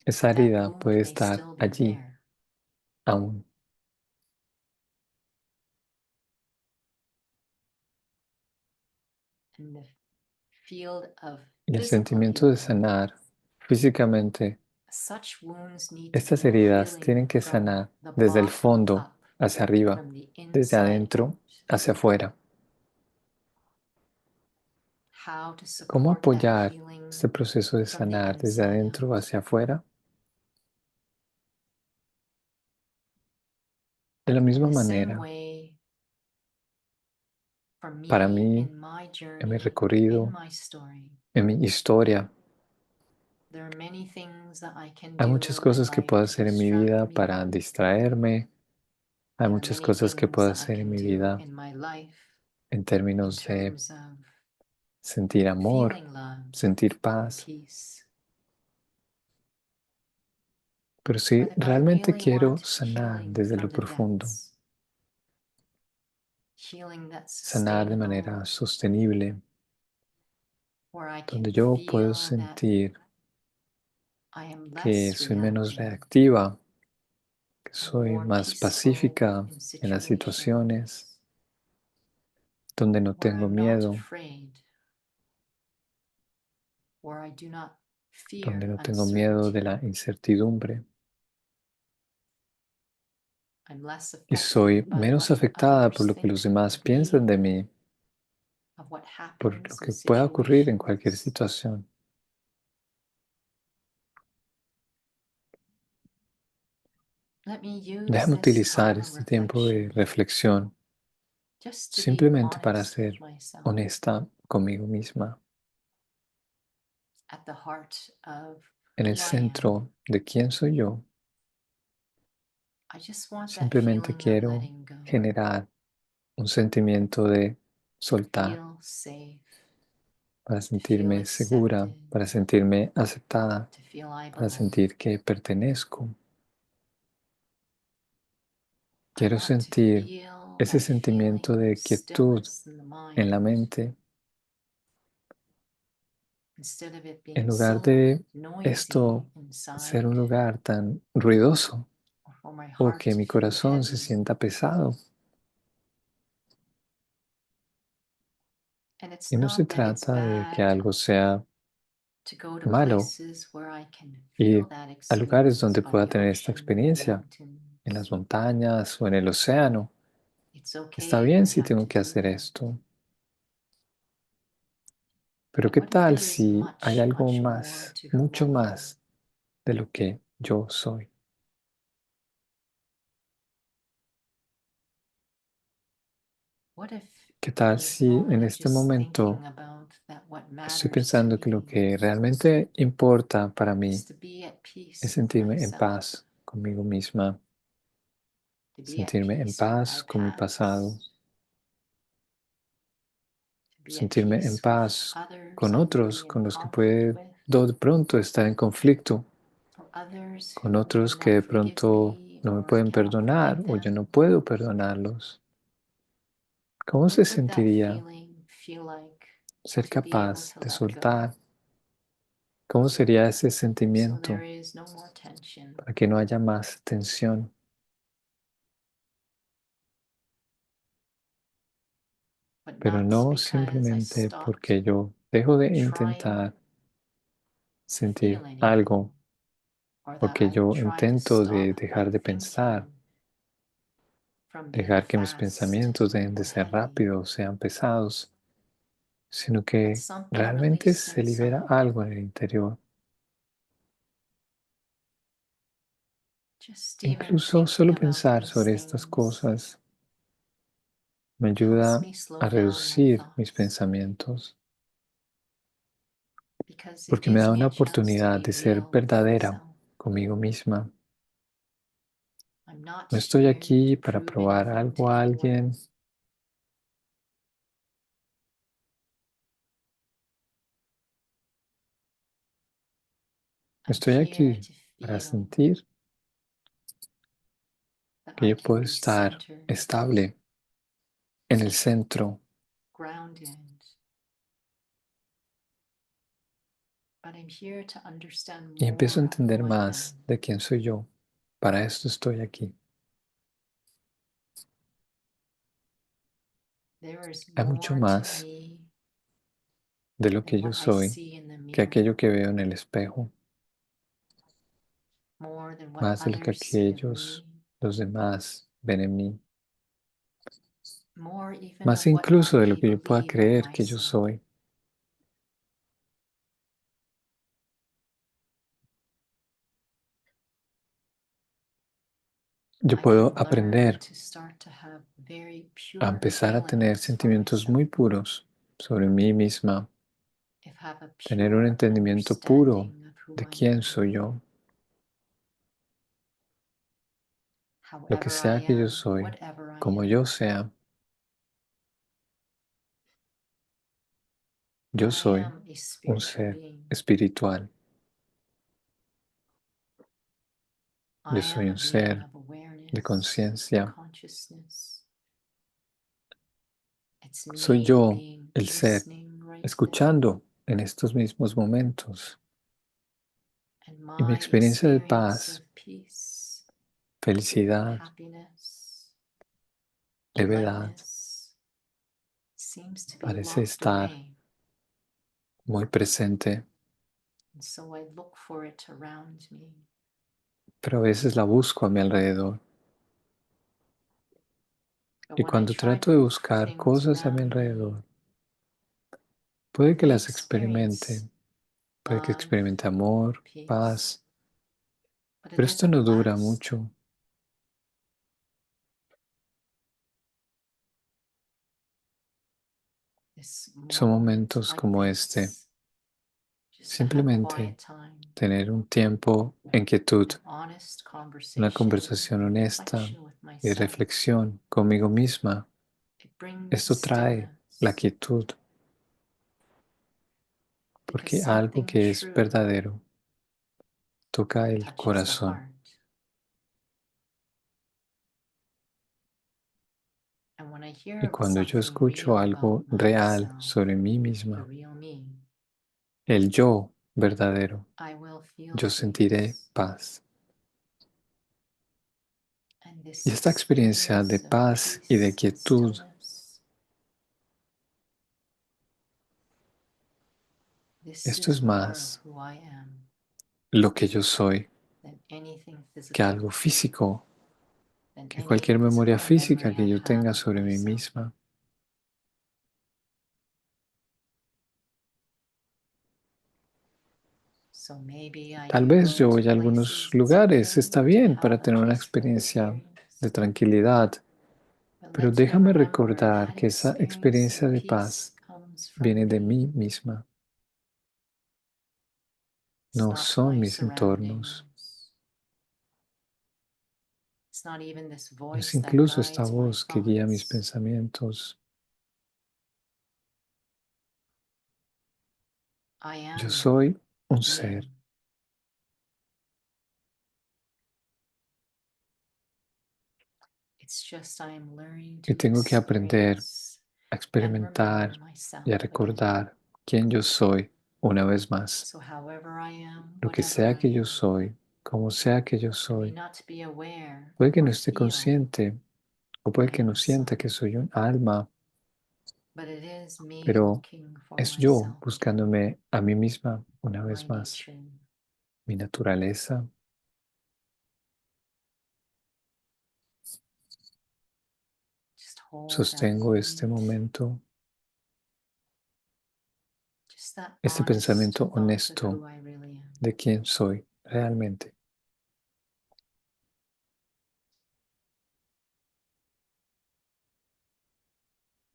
esa herida puede estar allí aún. Y el sentimiento de sanar físicamente Estas heridas tienen que sanar desde el fondo hacia arriba, desde adentro hacia afuera. ¿Cómo apoyar este proceso de sanar desde adentro hacia afuera? De la misma manera, para mí, en mi recorrido, en mi historia, hay muchas cosas que puedo hacer en mi vida para distraerme. Hay muchas cosas que puedo hacer en mi vida en términos de sentir amor, sentir paz. Pero si realmente quiero sanar desde lo profundo, sanar de manera sostenible, donde yo puedo sentir que soy menos reactiva, que soy más pacífica en las situaciones, donde no tengo miedo, donde no tengo miedo de la incertidumbre y soy menos afectada por lo que los demás piensan de mí, por lo que pueda ocurrir en cualquier situación. Déjame utilizar este tiempo de reflexión simplemente para ser honesta conmigo misma, en el centro de quién soy yo. Simplemente quiero generar un sentimiento de soltar, para sentirme segura, para sentirme aceptada, para sentir que pertenezco. Quiero sentir ese sentimiento de quietud en la mente, en lugar de esto ser un lugar tan ruidoso o que mi corazón se sienta pesado. Y no se trata de que algo sea malo, ir a lugares donde pueda tener esta experiencia, en las montañas o en el océano. Está bien si tengo que hacer esto, pero ¿qué tal si hay algo más, mucho más de lo que yo soy? ¿Qué tal si en este momento estoy pensando que lo que realmente importa para mí es sentirme en paz conmigo misma, sentirme en paz con mi pasado, sentirme en paz con otros con los que puedo de pronto estar en conflicto, con otros que de pronto no me pueden perdonar o yo no puedo perdonarlos? ¿Cómo se sentiría ser capaz de soltar? ¿Cómo sería ese sentimiento para que no haya más tensión? Pero no simplemente porque yo dejo de intentar sentir algo, porque yo intento de dejar de pensar, dejar que mis pensamientos dejen de ser rápidos, sean pesados, sino que realmente se libera algo en el interior. Incluso solo pensar sobre estas cosas me ayuda a reducir mis pensamientos, porque me da una oportunidad de ser verdadera conmigo misma. No estoy aquí para probar algo a alguien. Estoy aquí para sentir que yo puedo estar estable en el centro y empiezo a entender más de quién soy yo. Para esto estoy aquí. Hay mucho más de lo que yo soy que aquello que veo en el espejo. más de lo que aquellos, los demás ven en mí, más incluso de lo que yo pueda creer que yo soy. Yo puedo aprender a empezar a tener sentimientos muy puros sobre mí misma, tener un entendimiento puro de quién soy yo, lo que sea que yo soy, como yo sea, yo soy un ser espiritual, yo soy un ser de conciencia, soy yo el ser escuchando en estos mismos momentos. Y mi experiencia de paz, felicidad, levedad, parece estar muy presente, pero a veces la busco a mi alrededor. Y cuando trato de buscar cosas a mi alrededor, puede que las experimente, puede que experimente amor, paz, pero esto no dura mucho. Son momentos como este, simplemente tener un tiempo en quietud, una conversación honesta y reflexión conmigo misma. Esto trae la quietud, porque algo que es verdadero toca el corazón. Y cuando yo escucho algo real sobre mí misma, el yo verdadero, yo sentiré paz. Y esta experiencia de paz y de quietud esto es más lo que yo soy que algo físico, que cualquier memoria física que yo tenga sobre mí misma. Tal vez yo voy a algunos lugares, está bien para tener una experiencia de tranquilidad, pero déjame recordar que esa experiencia de paz viene de mí misma, no son mis entornos, no es incluso esta voz que guía mis pensamientos. Yo soy un ser. Y tengo que aprender a experimentar y a recordar quién yo soy una vez más. Lo que sea que yo soy, como sea que yo soy, puede que no esté consciente o puede que no sienta que soy un alma, pero es yo buscándome a mí misma una vez más. Mi naturaleza. Sostengo este momento, este pensamiento honesto de quién soy realmente.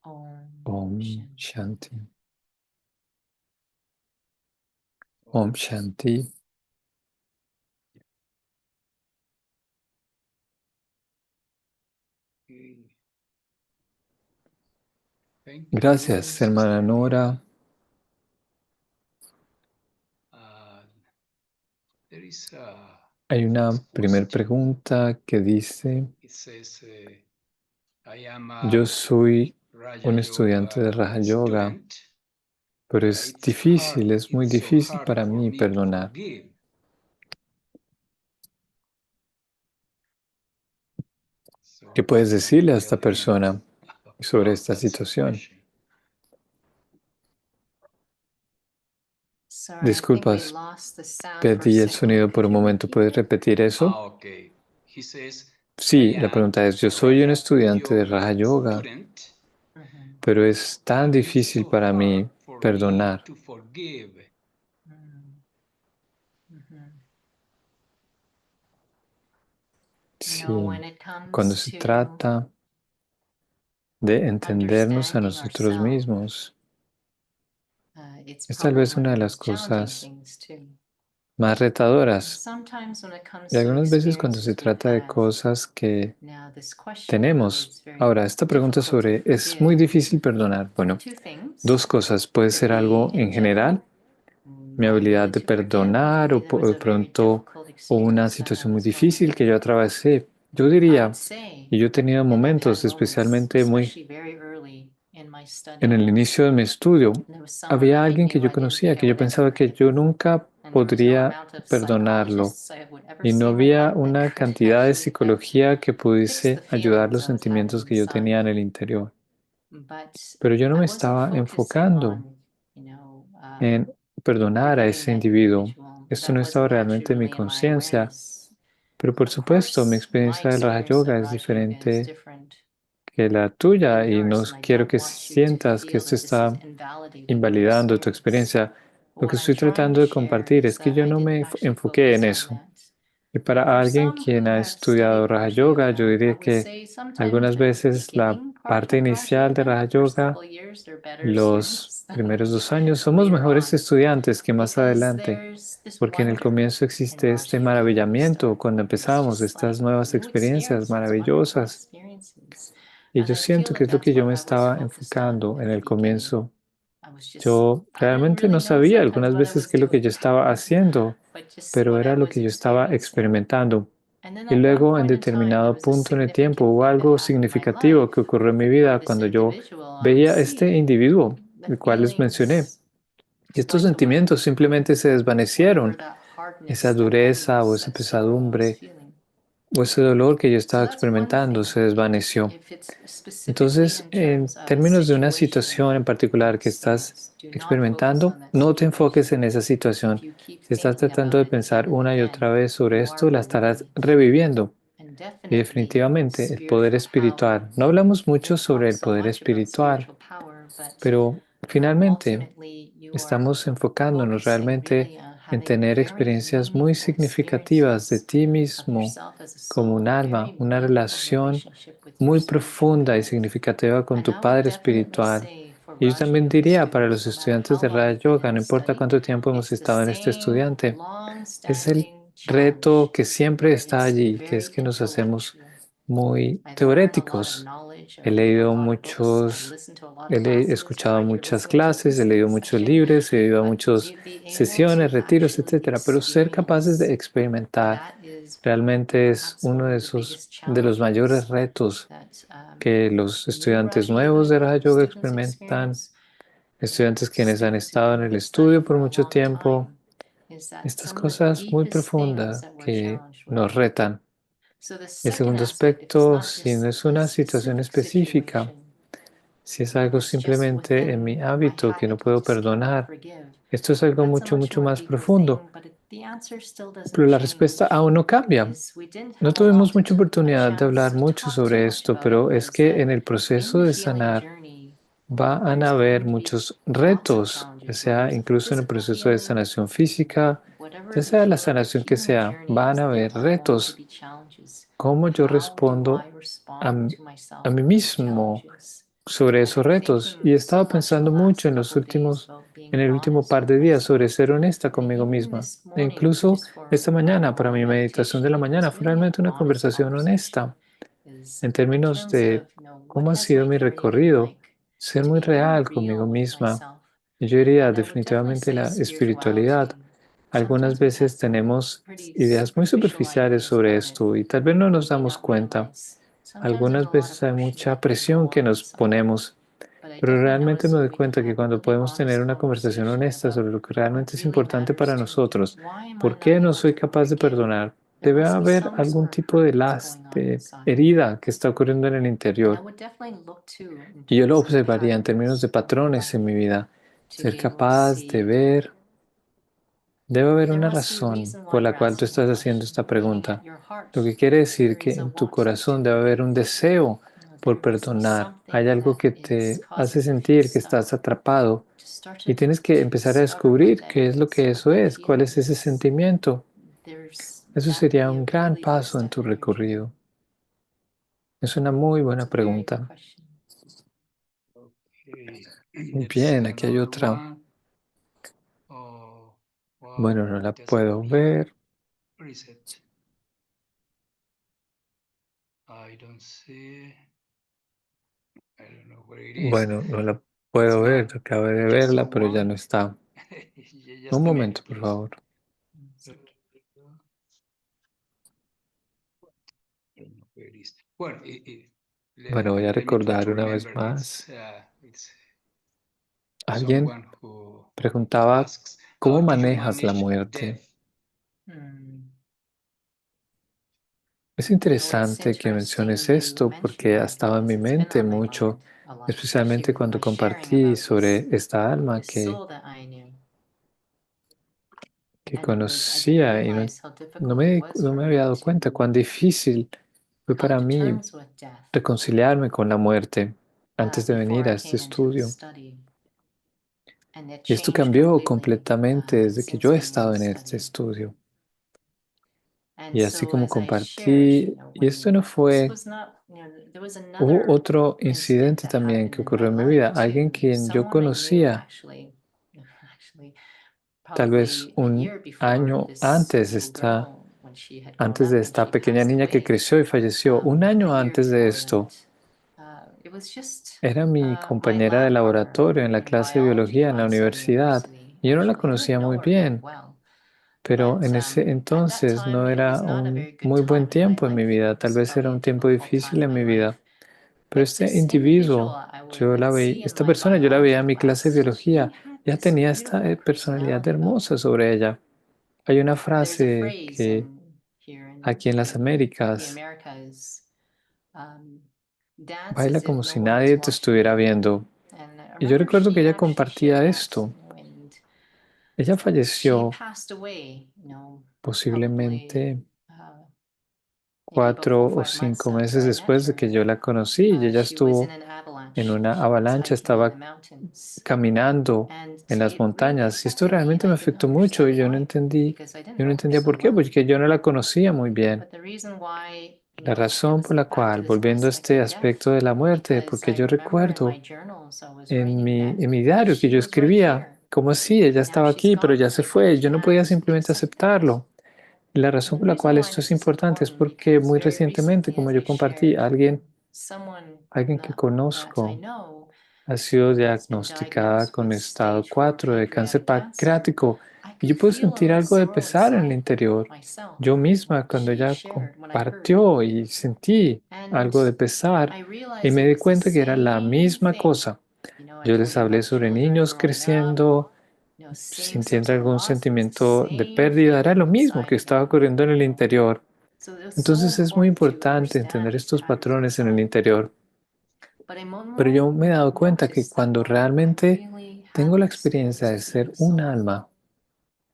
Om Shanti. Om Shanti. Gracias, hermana Nora. Hay una primera pregunta que dice, yo soy un estudiante de Raja Yoga, pero es difícil, es muy difícil para mí perdonar. ¿Qué puedes decirle a esta persona sobre esta situación? Disculpas, perdí el sonido por un momento. ¿Puedes repetir eso? Ok. He says, Sí, la pregunta es, yo soy un estudiante de Raja Yoga, pero es tan but it's difícil so para mí hard for me perdonar. to forgive. Sí, cuando se trata de entendernos a nosotros mismos, es tal vez una de las cosas más retadoras. Y algunas veces cuando se trata de cosas que tenemos. Ahora, esta pregunta sobre, ¿es muy difícil perdonar? Bueno, dos cosas. Puede ser algo en general, mi habilidad de perdonar o de pronto o una situación muy difícil que yo atravesé. Yo diría, y yo he tenido momentos, especialmente muy en el inicio de mi estudio, había alguien que yo conocía que yo pensaba que yo nunca podría perdonarlo y no había una cantidad de psicología que pudiese ayudar los sentimientos que yo tenía en el interior. Pero yo no me estaba enfocando en perdonar a ese individuo. Esto no estaba realmente en mi conciencia. Pero por supuesto, mi experiencia del Raja Yoga es diferente que la tuya y no quiero que sientas que esto está invalidando tu experiencia. Lo que estoy tratando de compartir es que yo no me enfoqué en eso. Y para alguien quien ha estudiado Raja Yoga, yo diría que algunas veces la parte inicial de Raja Yoga, los primeros 2 años, somos mejores estudiantes que más adelante, porque en el comienzo existe este maravillamiento cuando empezamos estas nuevas experiencias maravillosas. Y yo siento que es lo que yo me estaba enfocando en el comienzo. Yo realmente no sabía algunas veces qué es lo que yo estaba haciendo, pero era lo que yo estaba experimentando. Y luego, en determinado punto en el tiempo, hubo algo significativo que ocurrió en mi vida cuando yo veía a este individuo, el cual les mencioné. Y estos sentimientos simplemente se desvanecieron. Esa dureza o esa pesadumbre o ese dolor que yo estaba experimentando se desvaneció. Entonces, en términos de una situación en particular que estás experimentando, no te enfoques en esa situación. Si estás tratando de pensar una y otra vez sobre esto, la estarás reviviendo. Y definitivamente el poder espiritual. No hablamos mucho sobre el poder espiritual, pero finalmente estamos enfocándonos realmente en tener experiencias muy significativas de ti mismo como un alma, una relación muy profunda y significativa con tu Padre espiritual. Y yo también diría para los estudiantes de Raja Yoga, no importa cuánto tiempo hemos estado en este estudiante, es el reto que siempre está allí, que es que nos hacemos muy teoréticos. He leído muchos, he escuchado muchas clases, he leído muchos libros, he ido a muchas sesiones, retiros, etcétera, pero ser capaces de experimentar realmente es uno de de los mayores retos que los estudiantes nuevos de Raja Yoga experimentan, estudiantes quienes han estado en el estudio por mucho tiempo, estas cosas muy profundas que nos retan. El segundo aspecto, si no es una situación específica, si es algo simplemente en mi hábito que no puedo perdonar, esto es algo mucho, mucho más profundo. Pero la respuesta aún no cambia. No tuvimos mucha oportunidad de hablar mucho sobre esto, pero es que en el proceso de sanar van a haber muchos retos, ya sea incluso en el proceso de sanación física, ya sea la sanación que sea, van a haber retos. ¿Cómo yo respondo a, a mí mismo sobre esos retos? Y he estado pensando mucho en el último par de días sobre ser honesta conmigo misma. E incluso esta mañana, para mi meditación de la mañana, fue realmente una conversación honesta en términos de cómo ha sido mi recorrido, ser muy real conmigo misma. Y yo diría definitivamente la espiritualidad. Algunas veces tenemos ideas muy superficiales sobre esto y tal vez no nos damos cuenta. Algunas veces hay mucha presión que nos ponemos, pero realmente me doy cuenta que cuando podemos tener una conversación honesta sobre lo que realmente es importante para nosotros, ¿por qué no soy capaz de perdonar? Debe haber algún tipo de herida que está ocurriendo en el interior. Y yo lo observaría en términos de patrones en mi vida. Ser capaz de ver Debe haber There una must be a razón reason por why la you're cual tú asking the estás haciendo question. esta pregunta. Your heart, Lo que quiere decir there que is a en tu wanting corazón to. debe haber un deseo por There must be perdonar. Hay something algo that que is te hace causing you to feel sentir que stuck. estás atrapado To start y tienes que to empezar a discover what descubrir that qué es lo is, que what eso that es, cuál feeling es ese is. sentimiento. Eso That would sería be a un gran really big paso en step tu in your journey. recorrido. Es una muy buena It's a very good pregunta. question. Okay. Muy Let's see bien, aquí hay another otra. one. Oh, Bueno, wow, no la it doesn't puedo appear. ver. Where is it? I don't see. I don't know where it is. Bueno, no la It's puedo ver. not Yo acabé de just verla, pero ya no one. está. Just Un a momento, minute, por please. favor. I don't know where it is. Well, Bueno, voy a let me try recordar to una vez remember. más. It's Alguien someone who preguntaba, asks, ¿cómo how do you manejas la manage muerte? death? Es It's interesante que interesting menciones you esto mentioned porque ha that estado en because mi it's been mente on my mucho, mind a lot, especialmente especially cuando by sharing compartí about sobre esta alma this soul that I knew. que And I didn't conocía y realize how difficult it was no for me había me dado cuenta cuán to difícil fue come para to mí terms with death reconciliarme con la muerte antes de before venir I a este came into the estudio. study. And it Y esto changed cambió completely completamente desde que since yo he being in estado the en este study. estudio. And Y así so como as I shared, compartí, y esto no this fue, was not, there was hubo another otro incident incidente that también happened que in my ocurrió en mi life vida, alguien to quien yo someone I knew conocía actually tal vez probably a un year before año this antes little girl when she had grown antes de up and esta she pequeña passed niña que away. creció y falleció. Un A año year antes de before esto, it was just era mi my compañera de lab partner laboratorio en la in clase de biology biología en la class at universidad. university. Y yo no la Actually, I didn't conocía know muy her very bien, well, pero but en ese at that entonces time no it era was not a un very good muy buen time in my tiempo en mi life. It vida, tal was vez era probably a un tiempo difficult difícil time in en my mi life. vida. Pero But este this individual individuo, I would see in esta my persona yo la veía biology en mi clase de class, he biología, had ya this tenía esta beautiful personalidad personality about hermosa him. sobre ella. Hay una There's a frase phrase que here aquí en las in the Américas, Americas, dance baila as if como no si one is nadie te watching estuviera you. viendo. And I Y yo remember recuerdo que she ella actually compartía shared that esto. when Ella she falleció passed away, probably posiblemente maybe about 4 4 or o 5 months 5 after meses I met después de que her. yo la conocí y ella She was in estuvo an en avalanche. una She was avalancha, hiking in the estaba mountains. caminando And en las it really montañas. Y esto affected me, and realmente I me didn't afectó mucho y understand why, because I didn't yo no know her entendía so por qué, well. porque yo no la conocía muy bien. But the reason why, La razón por la back to cual, this whole volviendo a aspect este of death, aspecto de la muerte, because porque I yo remember in my recuerdo journals I was writing that en mi diario que she yo was right escribía, here. como si ella Now estaba she's aquí, pero gone. ya se I fue. Yo no podía can't simplemente accept that. aceptarlo. Y la And razón the por la reason cual why esto es this is importante es important, porque because muy very recientemente, recently, como as yo I compartí, shared, alguien alguien que that I conozco know ha sido has been diagnosticada diagnosed con with estado stage 4 4 de cáncer pancreatic cancer. pancreático I y could yo puedo feel a sentir little algo de sorrow pesar en el inside interior. myself Yo misma, when cuando she ella shared, when I heard. compartió y sentí And algo de pesar I y realized me it di was the cuenta que era la same misma thing. cosa. I Yo told les you hablé about sobre children niños growing up, creciendo, seeing some sintiendo sort of algún loss. It was the sentimiento de same pérdida. Era feeling lo mismo inside que of estaba them. ocurriendo en el interior. So it was so Entonces es muy important to importante understand entender these estos patterns patrones en el inside. interior. But I Pero yo me he dado cuenta que noticed that cuando when I realmente really tengo had la the experiencia experience de of being ser a un soul, alma,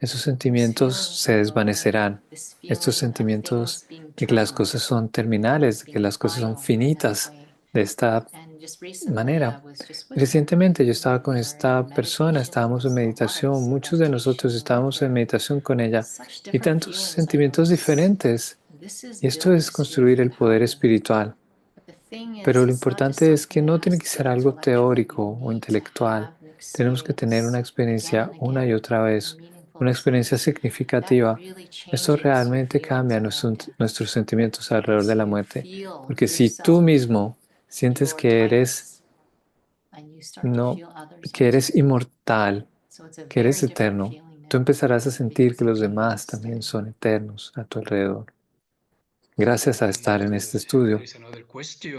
esos this sentimientos feeling se can go away. desvanecerán. This Estos feeling of sentimientos things being de que las cosas terminal, son terminales, de que being las cosas son final in that finitas way. de esta And just recently I manera. was just with her. Recientemente yo estaba con We were in esta persona, meditation. It estábamos en was a lot of meditación, muchos de nosotros meditation with estábamos en her. meditación con ella Such y different tantos feelings I sentimientos noticed. diferentes. This is Y esto building es construir spiritual el poder power. espiritual. But the thing Pero is, lo it's not just importante es que something that no tiene has que to be ser algo intellectual. teórico You o need to intelectual. have an Tenemos que tener experience una again experiencia and una y again, otra a vez, meaningful una experiencia experience. That significativa. really Esto changes your realmente feelings cambia about death. nuestros sentimientos alrededor Because de la you muerte. feel Porque si tú yourself, mismo sientes your que eres timeless, and you start to no, feel others que also. eres inmortal, So it's a que eres very different eterno, feeling tú now empezarás a sentir because que of los being in this demás también study. son eternos a tu alrededor, gracias a estar en este There estudio. is another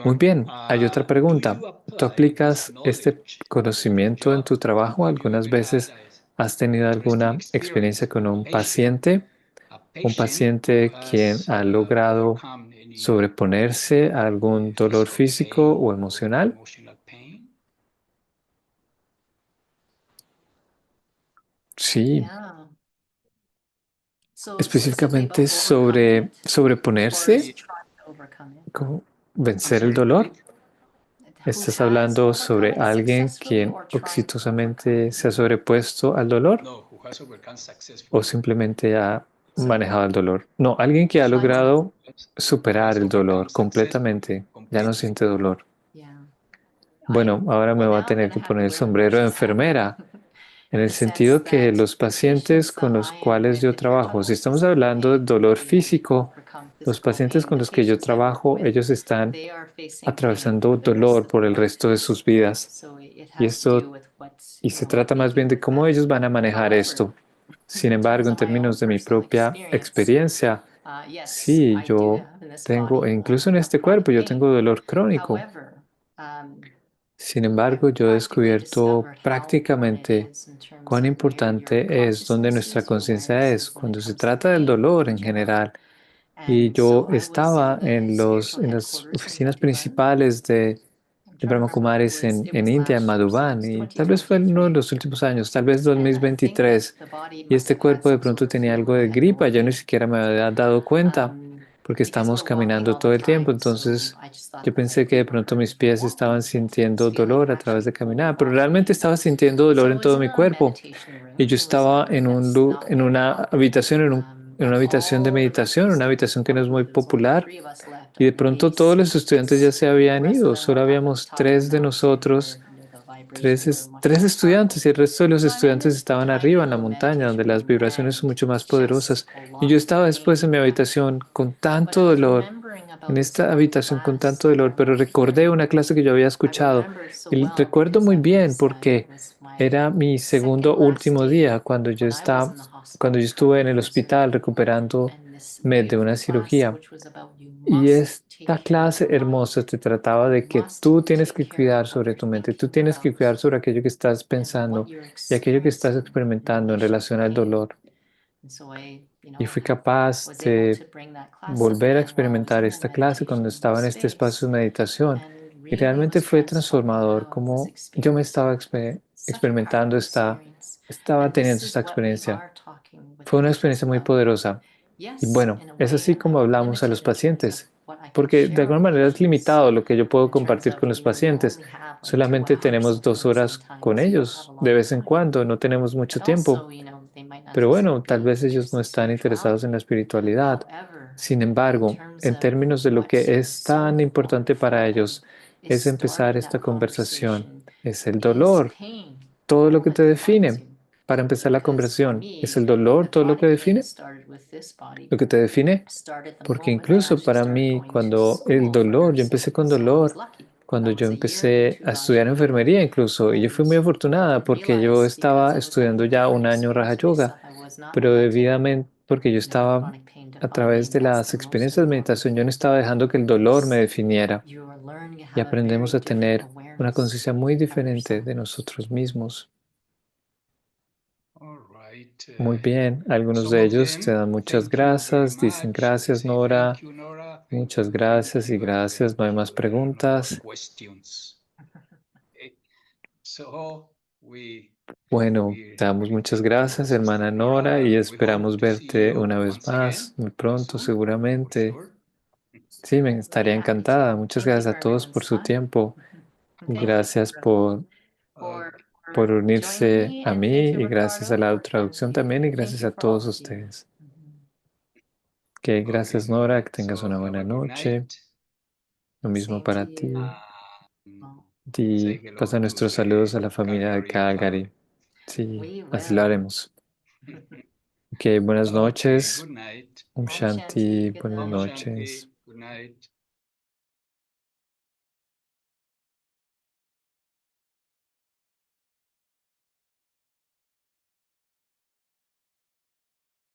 Muy question. bien, hay otra Do pregunta. you ¿Tú apply this aplicas este knowledge in your conocimiento en job? tu trabajo? Have you Algunas ever had veces has an tenido interesting alguna experiencia experience con with a un patient who paciente quien has ha logrado overcome any sobreponerse a algún dolor physical físico pain o or emocional? emotional pain? Sí, Yeah. específicamente sobre sobreponerse, como vencer el dolor. ¿Estás hablando sobre alguien quien exitosamente se ha sobrepuesto al dolor No, who has overcome o successfully. simplemente ha manejado el dolor? No, alguien que ha logrado superar el dolor completamente, ya no siente dolor. Bueno, ahora me voy a tener que poner el sombrero de enfermera, en el sentido que los pacientes con los cuales yo trabajo, si estamos hablando de dolor físico, los pacientes con los que yo trabajo, ellos están atravesando dolor por el resto de sus vidas. Y esto, y se trata más bien de cómo ellos van a manejar esto. Sin embargo, en términos de mi propia experiencia, sí, yo tengo, e incluso en este cuerpo, yo tengo dolor crónico. Sin embargo, yo he descubierto prácticamente cuán importante es donde nuestra conciencia es cuando se trata del dolor en general. Y yo estaba en las oficinas principales de Brahma Kumaris en India, en Madhuban, y tal vez fue uno de los últimos años, tal vez 2023, y este cuerpo de pronto tenía algo de gripa, yo ni siquiera me había dado cuenta, porque estamos caminando todo el tiempo, entonces yo pensé que de pronto mis pies estaban sintiendo dolor a través de caminar, pero realmente estaba sintiendo dolor en todo mi cuerpo, y yo estaba en una habitación, en una habitación de meditación, una habitación que no es muy popular, y de pronto todos los estudiantes ya se habían ido, solo habíamos tres de nosotros, tres estudiantes, y el resto de los estudiantes estaban arriba en la montaña, donde las vibraciones son mucho más poderosas. Y yo estaba después en mi habitación con tanto dolor, en esta habitación con tanto dolor, pero recordé una clase que yo había escuchado, y recuerdo muy bien porque era mi segundo último día cuando yo estuve en el hospital recuperándome de una cirugía. Y esta clase hermosa te trataba de que tú tienes que cuidar sobre tu mente, tú tienes que cuidar sobre aquello que estás pensando y aquello que estás experimentando en relación al dolor. Y fui capaz de volver a experimentar esta clase cuando estaba en este espacio de meditación. Y realmente fue transformador como yo me estaba experimentando estaba teniendo esta experiencia. Fue una experiencia muy poderosa. Y bueno, es así como hablamos a los pacientes, porque de alguna manera es limitado lo que yo puedo compartir con los pacientes. Solamente tenemos 2 horas con ellos de vez en cuando, no tenemos mucho tiempo. Pero bueno, tal vez ellos no están interesados en la espiritualidad. Sin embargo, en términos de lo que es tan importante para ellos, es empezar esta conversación. Es el dolor, todo lo que te define. Para empezar la conversación, ¿es el dolor todo lo que define? Lo que te define, porque incluso para mí, cuando el dolor, yo empecé con dolor, cuando yo empecé a estudiar enfermería incluso, y yo fui muy afortunada porque yo estaba estudiando ya un año Raja Yoga, pero debidamente, porque yo estaba a través de las experiencias de meditación, yo no estaba dejando que el dolor me definiera y aprendemos a tener una conciencia muy diferente de nosotros mismos. All right. Muy bien, algunos Some de of ellos te them, dan muchas thank you very gracias, dicen much. They gracias say thank Nora, you, Nora. muchas Thank gracias y you. gracias, no hay más There are no more preguntas. questions. Okay. So Bueno, we te damos muchas thank you, gracias, Sister hermana Nora, Nora. y We hope esperamos to see verte you una vez once más, again muy very pronto, soon, for seguramente. sure. Sí, me estaría encantada. Muchas gracias a todos por su tiempo. Gracias por unirse a mí y gracias a la traducción también y gracias a todos ustedes. Ok, gracias Okay. Nora, que tengas So una have buena a good noche. night. Lo mismo para ti. Say Y hello pasa to nuestros the saludos a la familia de Calgary family. Calgary. Sí, así lo haremos. Ok, buenas Okay, noches. good night. Om Shanti, buenas Om noches. Shanti. Good night.